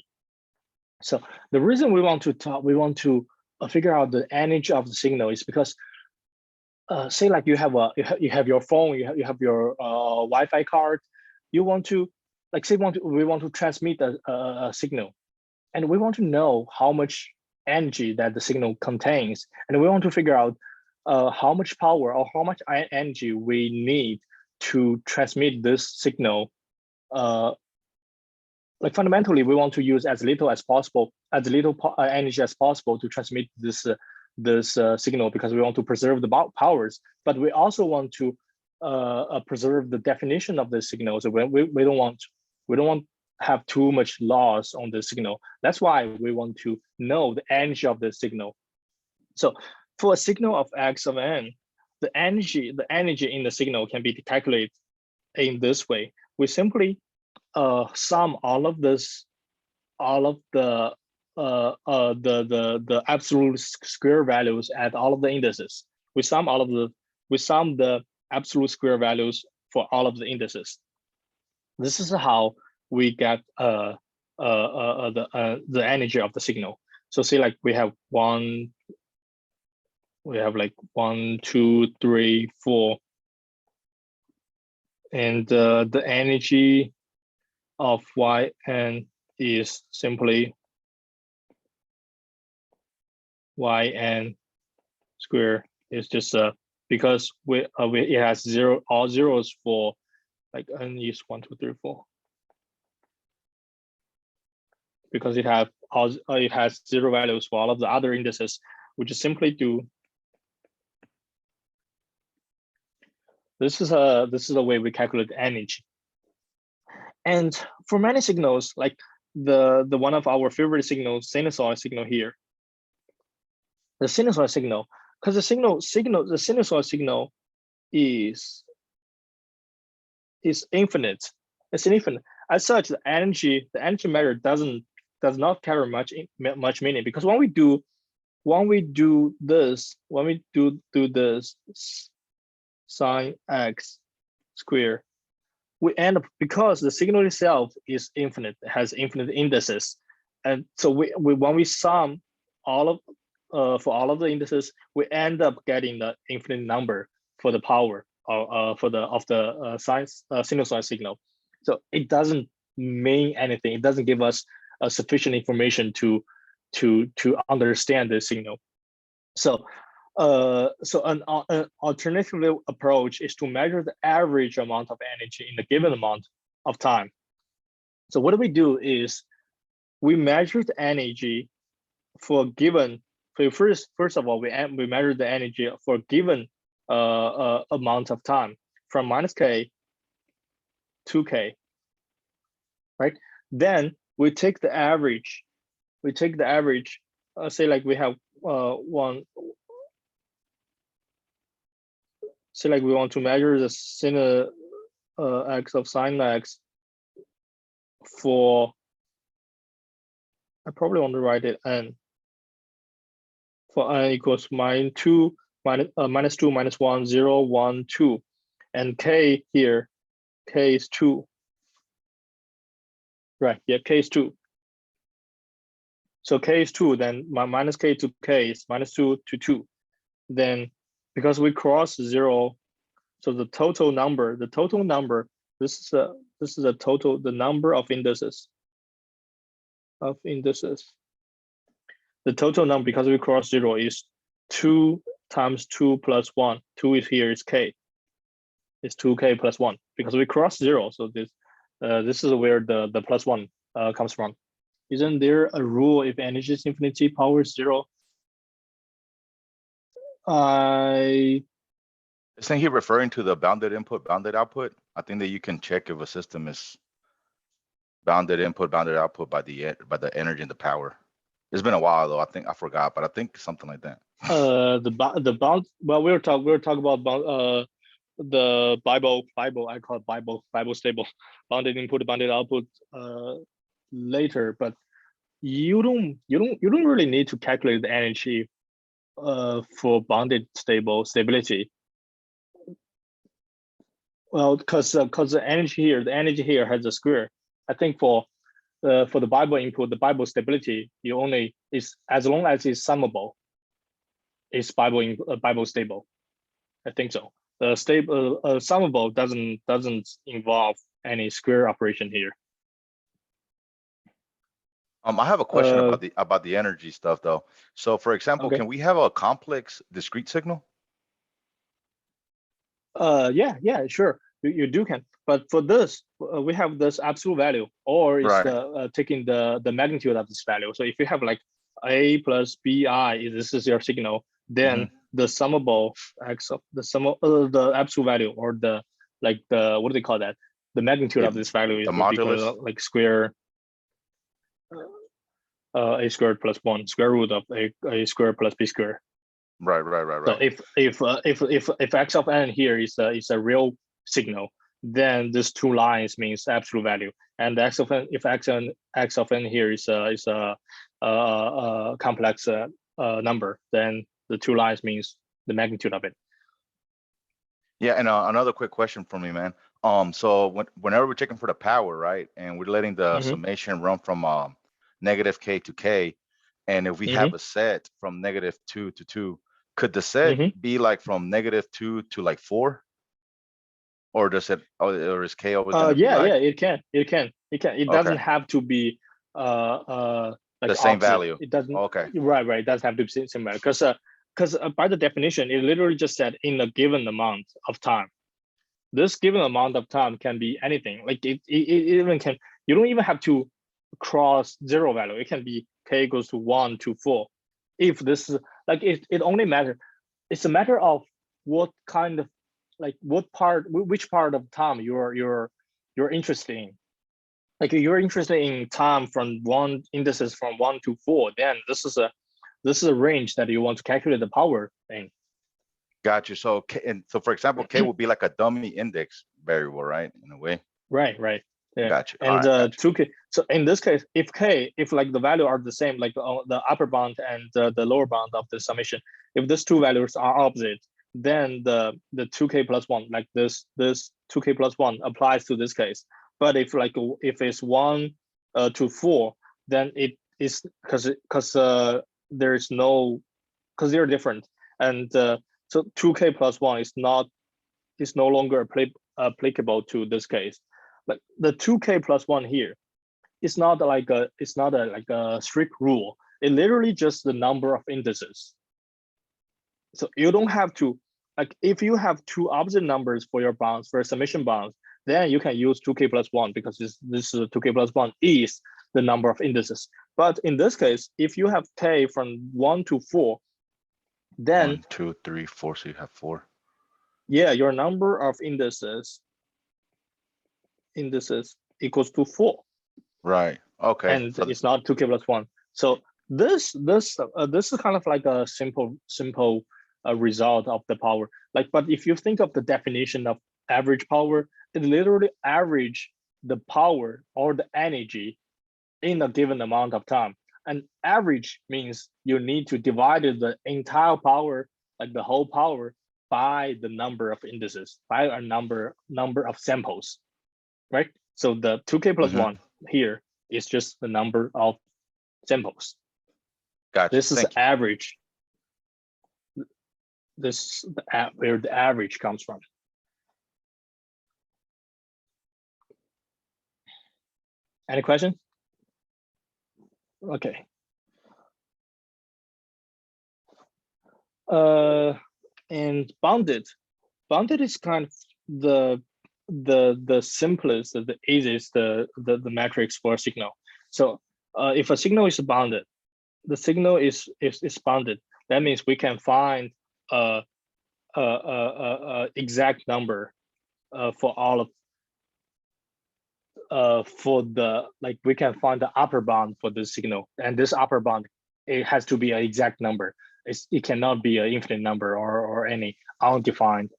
So the reason we want to figure out the energy of the signal is because say like you have your phone, you have your Wi-Fi card, you want to we want to transmit a signal, and we want to know how much energy that the signal contains, and we want to figure out how much power or how much energy we need to transmit this signal. Like fundamentally, we want to use as little energy as possible to transmit this signal, because we want to preserve the powers, but we also want to preserve the definition of the signal. So we don't want to have too much loss on the signal. That's why we want to know the energy of the signal. So for a signal of x of n, the energy in the signal can be calculated in this way. We simply sum all of the absolute square values at all of the indices. We sum the absolute square values for all of the indices. This is how we get the energy of the signal. So say like we have like 1, 2, 3, 4, and the energy of yn is simply yn square. Is just because it has all zeros for like n is 1, 2, 3, 4. Because it has zero values for all of the other indices, we just simply do. This is a way we calculate energy. And for many signals, like the one of our favorite signals, sinusoid signal here, the sinusoid signal, because the sinusoid signal is infinite. It's infinite. As such, the energy measure does not carry much meaning, because when we do this sine x square, we end up, because the signal itself is infinite, it has infinite indices, and so when we sum all of for all of the indices, we end up getting the infinite number for the power of the sinusoid signal. So it doesn't mean anything. It doesn't give us sufficient information to understand the signal. So an alternative approach is to measure the average amount of energy in a given amount of time. So what we do is we measure the energy for a given. First of all, we measure the energy for a given amount of time from -k to k, right? Then we take the average. Say like we have say like we want to measure the sin x of sine x for, I probably want to write it n, for n equals -2, -1, 0, 1, 2, and k here, k is 2. Right, yeah, k is 2. So k is 2, then minus k to k is -2 to 2. Then because we cross 0, so the total number, this is the total, the number of indices. The total number, because we cross 0, is 2 times 2 plus 1. 2 is here, is k. It's 2k plus 1, because we cross 0. So this is where the plus 1 comes from. Isn't there a rule if energy is infinity, power is 0? Isn't he referring to the bounded input, bounded output? I think that you can check if a system is bounded input, bounded output by the energy and the power. It's been a while though. I think I forgot, but I think something like that. The bound. Well, we'll talk about the Bible. I call it Bible stable, bounded input, bounded output later. But you don't really need to calculate the energy for bounded stability. Well, because the energy here has a square. I think for the Bible input, the Bible stability, you only is as long as it's summable, is Bible stable. I think so. The stable summable doesn't involve any square operation here. I have a question about the energy stuff though. So for example, okay. Can we have a complex discrete signal? Yeah, sure. You do can, but for this, we have this absolute value, or it's Right. Taking the magnitude of this value. So if you have like a plus bi, this is your signal, then the summable x of the absolute value, or the what do they call that? The magnitude of this value is modulus, like square a squared plus 1, square root of a square plus b square. Right. So if x of n here is a real signal, then this two lines means absolute value, and x of n, if x of n here is a complex number, then the two lines means the magnitude of it. Yeah, and another quick question for me, man. So whenever we're checking for the power, right, and we're letting the summation run from negative k to k, and if we have a set from -2 to 2, could the set be like from -2 to like 4? Or does it, or is k always gonna be like, yeah, it can. It doesn't have to be like the same opposite. value. It doesn't. Okay. Right. It doesn't have to be same value, because by the definition, it literally just said in a given amount of time. This given amount of time can be anything. Like it even can. You don't even have to cross 0 value. It can be k goes to 1 to 4. If this is like it only matters. It's a matter of what kind of, like which part of time you're interested in. Like if you're interested in time from indices from 1 to 4, then this is a range that you want to calculate the power in. Got you. So so for example, k will be like a dummy index variable, right? In a way. Right. Yeah. Got you. And right, 2k. So in this case, if like the value are the same, like the upper bound and the lower bound of the summation, if these two values are opposite, then the 2k plus 1, like this 2k plus 1 applies to this case. But if it's 1 to 4, then it is because there's no, because they're different, and so 2k plus 1 is no longer applicable to this case. Like the 2k plus 1 here, it's not like a strict rule. It literally just the number of indices. So you don't have to, like if you have two opposite numbers for your bounds, for summation bounds, then you can use 2k plus 1, because this 2k plus 1 is the number of indices. But in this case, if you have k from 1 to 4, then 1, 2, 3, 4. So you have 4. Yeah, your number of indices equals to 4. Right. Okay. And so it's not 2k plus 1. So this is kind of like a simple result of the power. Like, but if you think of the definition of average power, it literally average the power or the energy in a given amount of time. And average means you need to divide the entire power, like the whole power, by the number of indices, by a number of samples, right? So the 2k plus 1 here is just the number of samples. Gotcha. This is the average. This is where the average comes from. Any questions? Okay. And bounded is kind of the simplest, the easiest, the matrix for a signal. So if a signal is bounded, the signal is bounded. That means we can find a exact number for all of for the, like, we can find the upper bound for the signal, and this upper bound, it has to be an exact number. It cannot be an infinite number or any undefined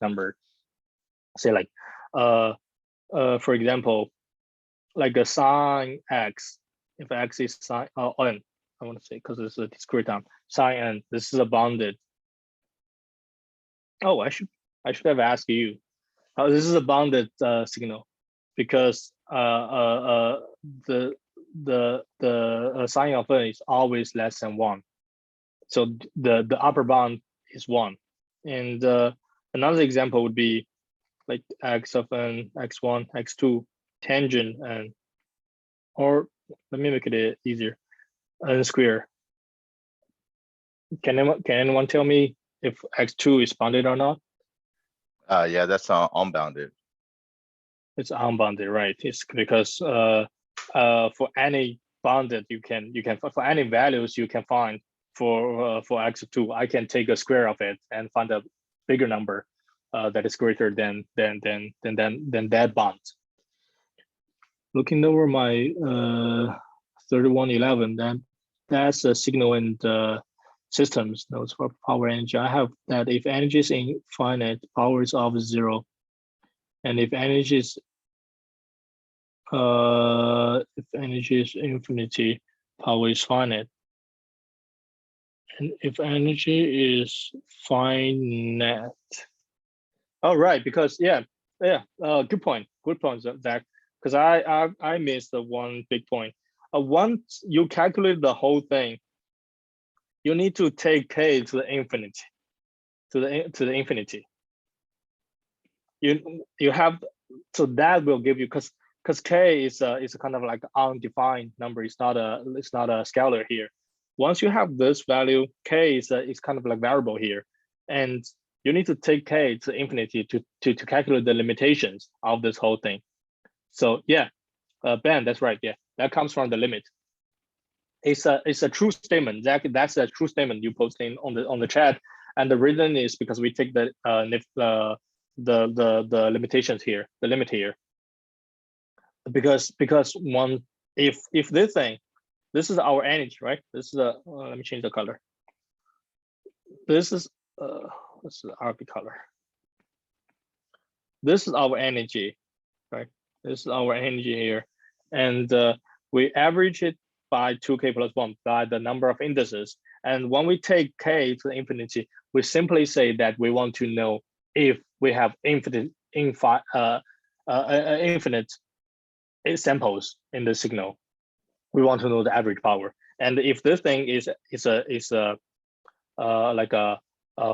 number. Say like for example, like a sine x, if x is sine n, I want to say, because it's a discrete term, sine n, this is a bounded. Oh, I should have asked you. This is a bounded signal, because the sine of n is always less than 1. So the upper bound is 1. And another example would be like x of n, x1, x2, tangent n, or let me make it easier, n square. Can anyone tell me if x2 is bounded or not? Yeah, that's unbounded. It's unbounded, right? It's because for any bounded, you can for any values you can find for x2, I can take a square of it and find a bigger number that is greater than that bound. Looking over my 3111, then that's a signal and systems notes for power energy. I have that if energy is infinite, power is of 0, and if energy is infinity, power is finite. And if energy is finite, oh right, because good point, Zach. Because I missed the one big point. Once you calculate the whole thing, you need to take k to the infinity, to the infinity. You have, so that will give you, because k is a kind of like undefined number. It's not a scalar here. Once you have this value, k is kind of like variable here, and you need to take k to infinity to calculate the limitations of this whole thing. So yeah, Ben, that's right. Yeah, that comes from the limit. It's a true statement. That's a true statement you posting on the chat, and the reason is because we take the limitations here, the limit here. Because one, if this thing, this is our energy, right? This is let me change the color. This is RP color. This is our energy, right? This is our energy here, and we average it by 2k plus 1 by the number of indices. And when we take k to the infinity, we simply say that we want to know if we have infinite samples in the signal. We want to know the average power. And if this thing is like a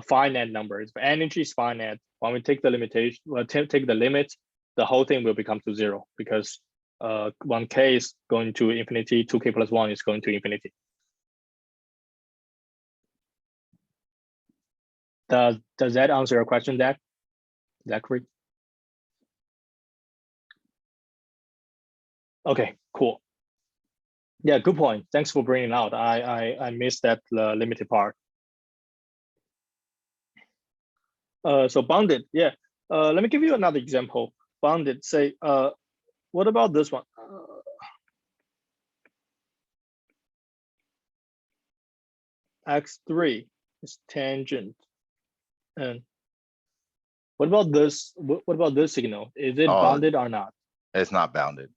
finite number, if energy is finite, when we take the limitation, take the limit, the whole thing will become to 0, because 1k is going to infinity, 2k plus 1 is going to infinity. Does that answer your question, Zach? Zachary? Okay, cool. Yeah, good point. Thanks for bringing it out. I missed that limited part. So bounded, yeah. Let me give you another example. Bounded, say, what about this one? X3 is tangent. And what about this? What about this signal? Is it bounded or not? It's not bounded.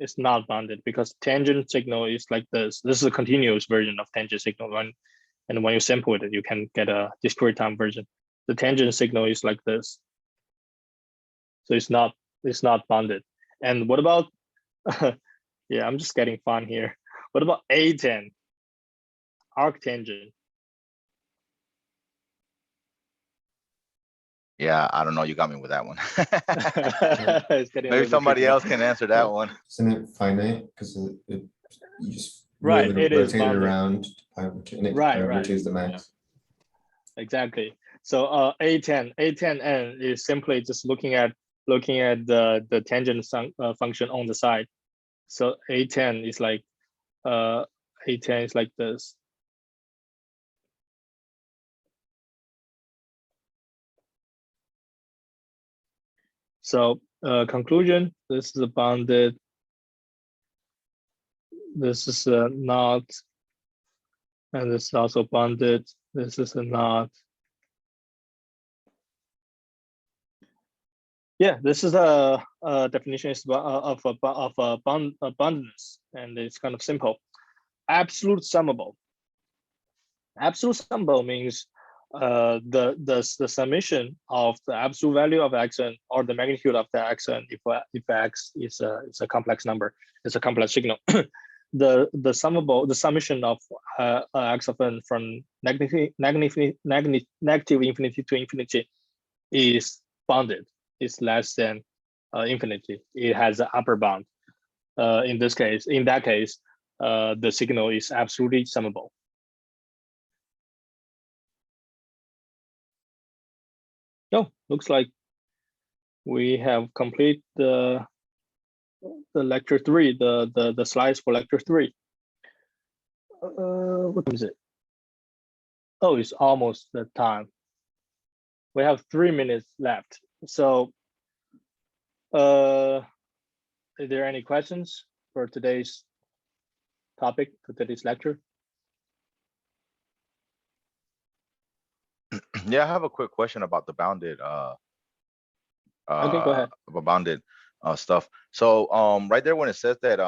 It's not bounded, because tangent signal is like this. This is a continuous version of tangent signal. And when you sample it, you can get a discrete time version. The tangent signal is like this. So it's not bounded. And what about, yeah, I'm just getting fun here. What about A10, arctangent? Yeah, I don't know. You got me with that one. Maybe somebody else can answer that one. Isn't it finite? Because you just right, move it is rotate it bounded around, and it averages the max. Exactly. So A10N is simply just looking at the tangent function on the side. So A10 is like A10 is like this. So conclusion, this is a bounded, this is a not, and this is also bounded, this is a not. Yeah, this is a definition of abundance, and it's kind of simple. Absolute summable. Absolute summable means the summation of the absolute value of xn or the magnitude of the xn if x is a complex number, it's a complex signal. the summation of x of n from negative infinity to infinity is bounded. It's less than infinity. It has an upper bound. In that case, the signal is absolutely summable. Oh, looks like we have complete the lecture 3, the slides for lecture 3. What is it? Oh, it's almost the time. We have 3 minutes left. So, are there any questions for today's topic, for today's lecture? Yeah, I have a quick question about the bounded Okay, go ahead. bounded stuff. So right there when it says that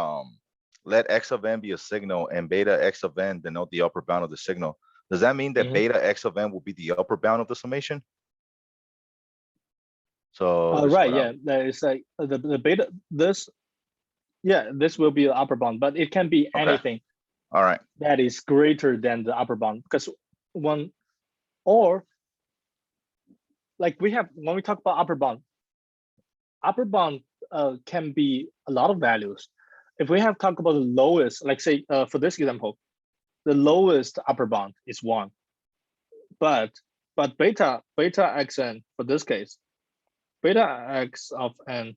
let x of n be a signal and beta x of n denote the upper bound of the signal, does that mean that beta x of n will be the upper bound of the summation? So Right, yeah, that is like the beta, this will be the upper bound, but it can be anything. All right. That is greater than the upper bound, because one, or like we have, when we talk about upper bound can be a lot of values. If we have talked about the lowest, like say for this example, the lowest upper bound is 1, but beta xn for this case, beta x of n,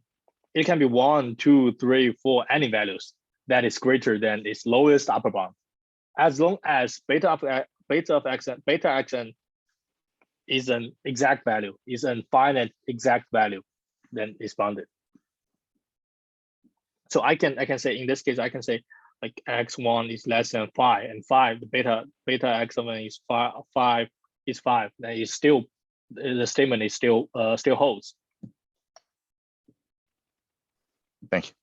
it can be 1, 2, 3, 4, any values that is greater than its lowest upper bound, as long as beta of xn is an exact value, is an finite exact value, then it's bounded. So I can say, in this case, I can say like x1 is less than 5, and 5, the beta x of n is 5 is 5. Then it's still, the statement is still holds. Thank you.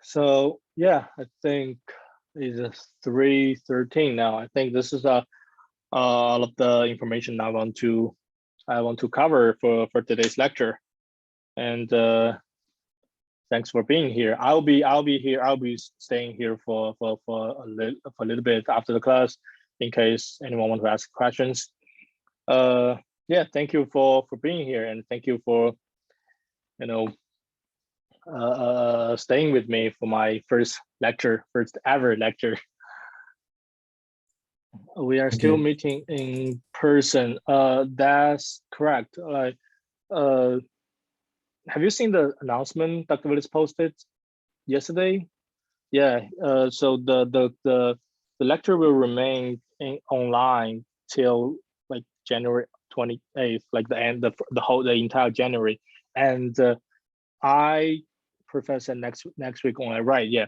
So yeah, I think it's 3:13 now. I think this is all of the information I want to cover for today's lecture. And thanks for being here. I'll be here. I'll be staying here for a little bit after the class in case anyone wants to ask questions. Yeah, thank you for being here, and thank you for staying with me for my first ever lecture. We are still meeting in person. That's correct. Have you seen the announcement Dr. Willis posted yesterday? Yeah. So the lecture will remain online till like January 28th, like the end of the entire January, and I profess next week online, right? Yeah.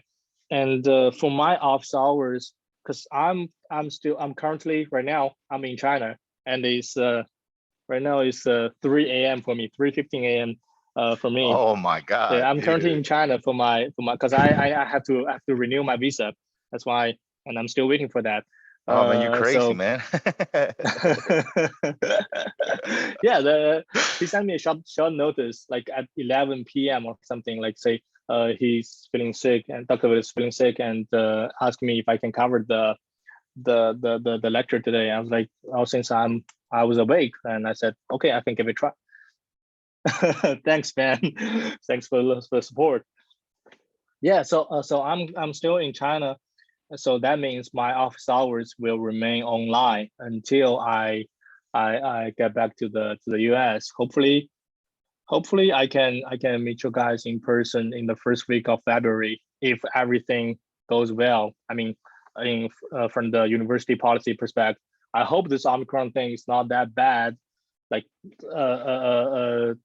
And for my office hours, because I'm currently right now I'm in China, and it's right now it's 3 a.m. for me, 3:15 a.m. For me. Oh my God. Yeah, I'm dude. currently in China for my because I have to renew my visa. That's why, and I'm still waiting for that. Oh man, you crazy, so, man. Yeah, he sent me a short notice, like at 11 p.m. or something, like say he's feeling sick and Dr. is feeling sick, and asked me if I can cover the lecture today. I was like, oh, since I was awake, and I said, okay, I can give it a try. Thanks, man. Thanks for the support. Yeah, so I'm still in China, so that means my office hours will remain online until I get back to the US. Hopefully hopefully I can meet you guys in person in the first week of February if everything goes well. I mean, from the university policy perspective, I hope this Omicron thing is not that bad, like that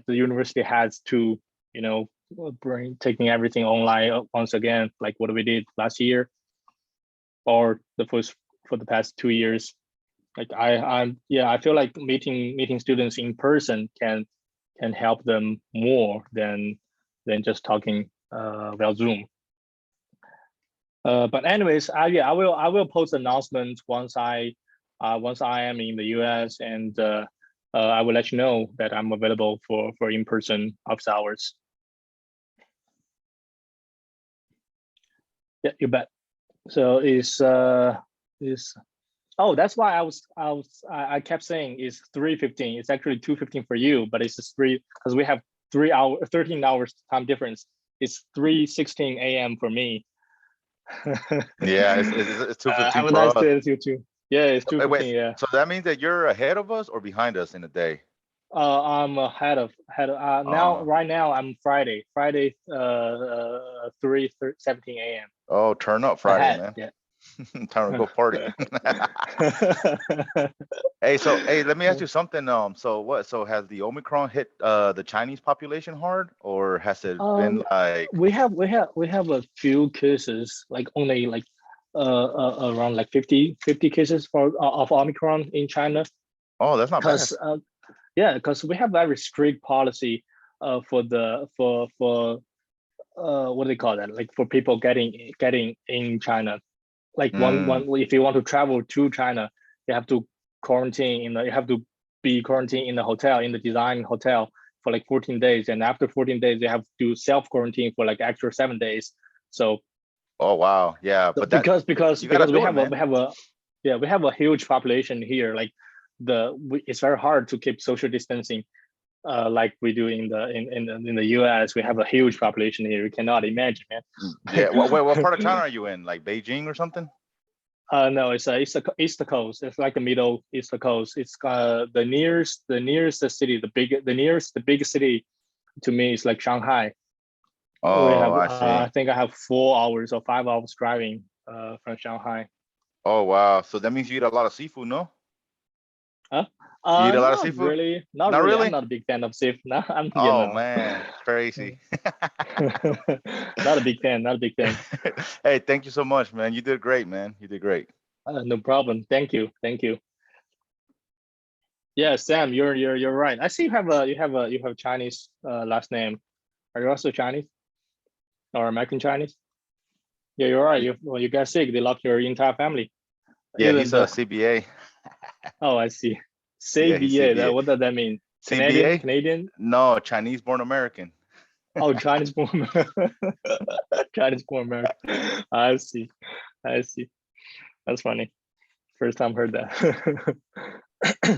the university has to, you know, taking everything online once again, like what we did last year or for the past 2 years. Like I feel like meeting students in person can help them more than just talking via Zoom. But anyways, I will post announcements once I am in the US, and I will let you know that I'm available for in-person office hours. Yeah, you bet. So oh, that's why I kept saying it's 3:15. It's actually 2:15 for you, but it's just because we have 13 hours time difference. It's 3:16 a.m. for me. Yeah, it's 2:15 Have a for nice us. day, you too. Yeah, it's 2:15. Wait, Yeah. so that means that you're ahead of us or behind us in the day? I'm ahead of now. Right now, I'm Friday 3:17 a.m. Oh, turn up Friday, ahead. man. Yeah. Time to go party. Hey, let me ask you something. So has the Omicron hit the Chinese population hard, or has it been like? we have a few cases, like only like around like 50 cases of Omicron in China. Oh, that's not bad. Because we have very strict policy for what do they call that? Like for people getting in China. Like one if you want to travel to China, you have to you have to be quarantined in the hotel, in the design hotel for like 14 days, and after 14 days you have to self quarantine for like extra 7 days. So Oh wow, yeah, but that because you gotta we do it, man. we have a huge population here. Like it's very hard to keep social distancing like we do in the US. We have a huge population here. You cannot imagine, man. Yeah, what part of China are you in? Like Beijing or something? No, it's east coast. It's like the middle east coast. It's the nearest city, the biggest city to me is like Shanghai. We have I see. I think I have 4 hours or 5 hours driving from Shanghai. Oh wow, so that means you eat a lot of seafood, no? Huh? You eat a lot of Not seafood? really. Not I'm really? not a big fan of seafood. No, Oh man, crazy. Not a big fan. Not a big fan. Hey, thank you so much, man. You did great, man. You did great. No problem. Thank you. Yeah, Sam, you're right. I see you have Chinese last name. Are you also Chinese or American Chinese? Yeah, you're right. When you got sick, they locked your entire family. Yeah, Even he's a CBA. Oh, I see. Yeah, he's CBA. CBA. What does that mean? CBA? Canadian? No, Chinese born American. Oh, Chinese born Chinese born American. I see. That's funny. First time heard that.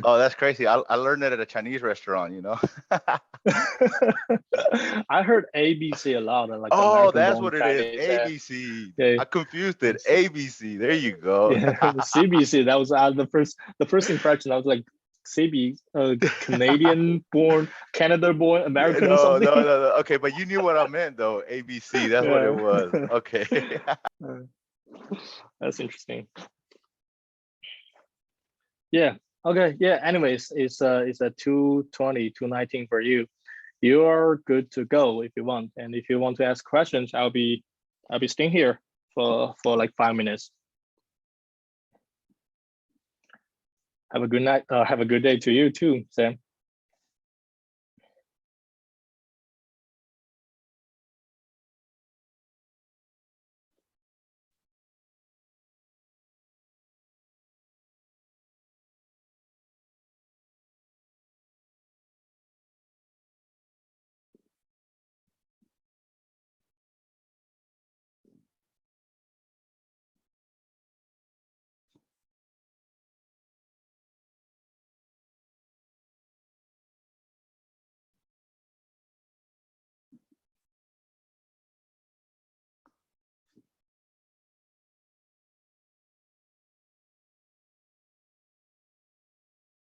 Oh, that's crazy. I learned that at a Chinese restaurant, you know. I heard ABC a lot. Like Oh, that's American-born what it is. Chinese. ABC. Yeah. I confused it. ABC. There you go. Yeah, CBC. That was the first impression. I was like, CB, Canadian-born, Canada-born, American or No, something. no, no, no. Okay, but you knew what I meant though. ABC. That's what it was. Okay. That's interesting. Yeah. Okay. Yeah. Anyways, it's a 2:20, 2:19 for you. You're good to go if you want. And if you want to ask questions, I'll be staying here for like 5 minutes. Have a good night. Have a good day to you too, Sam.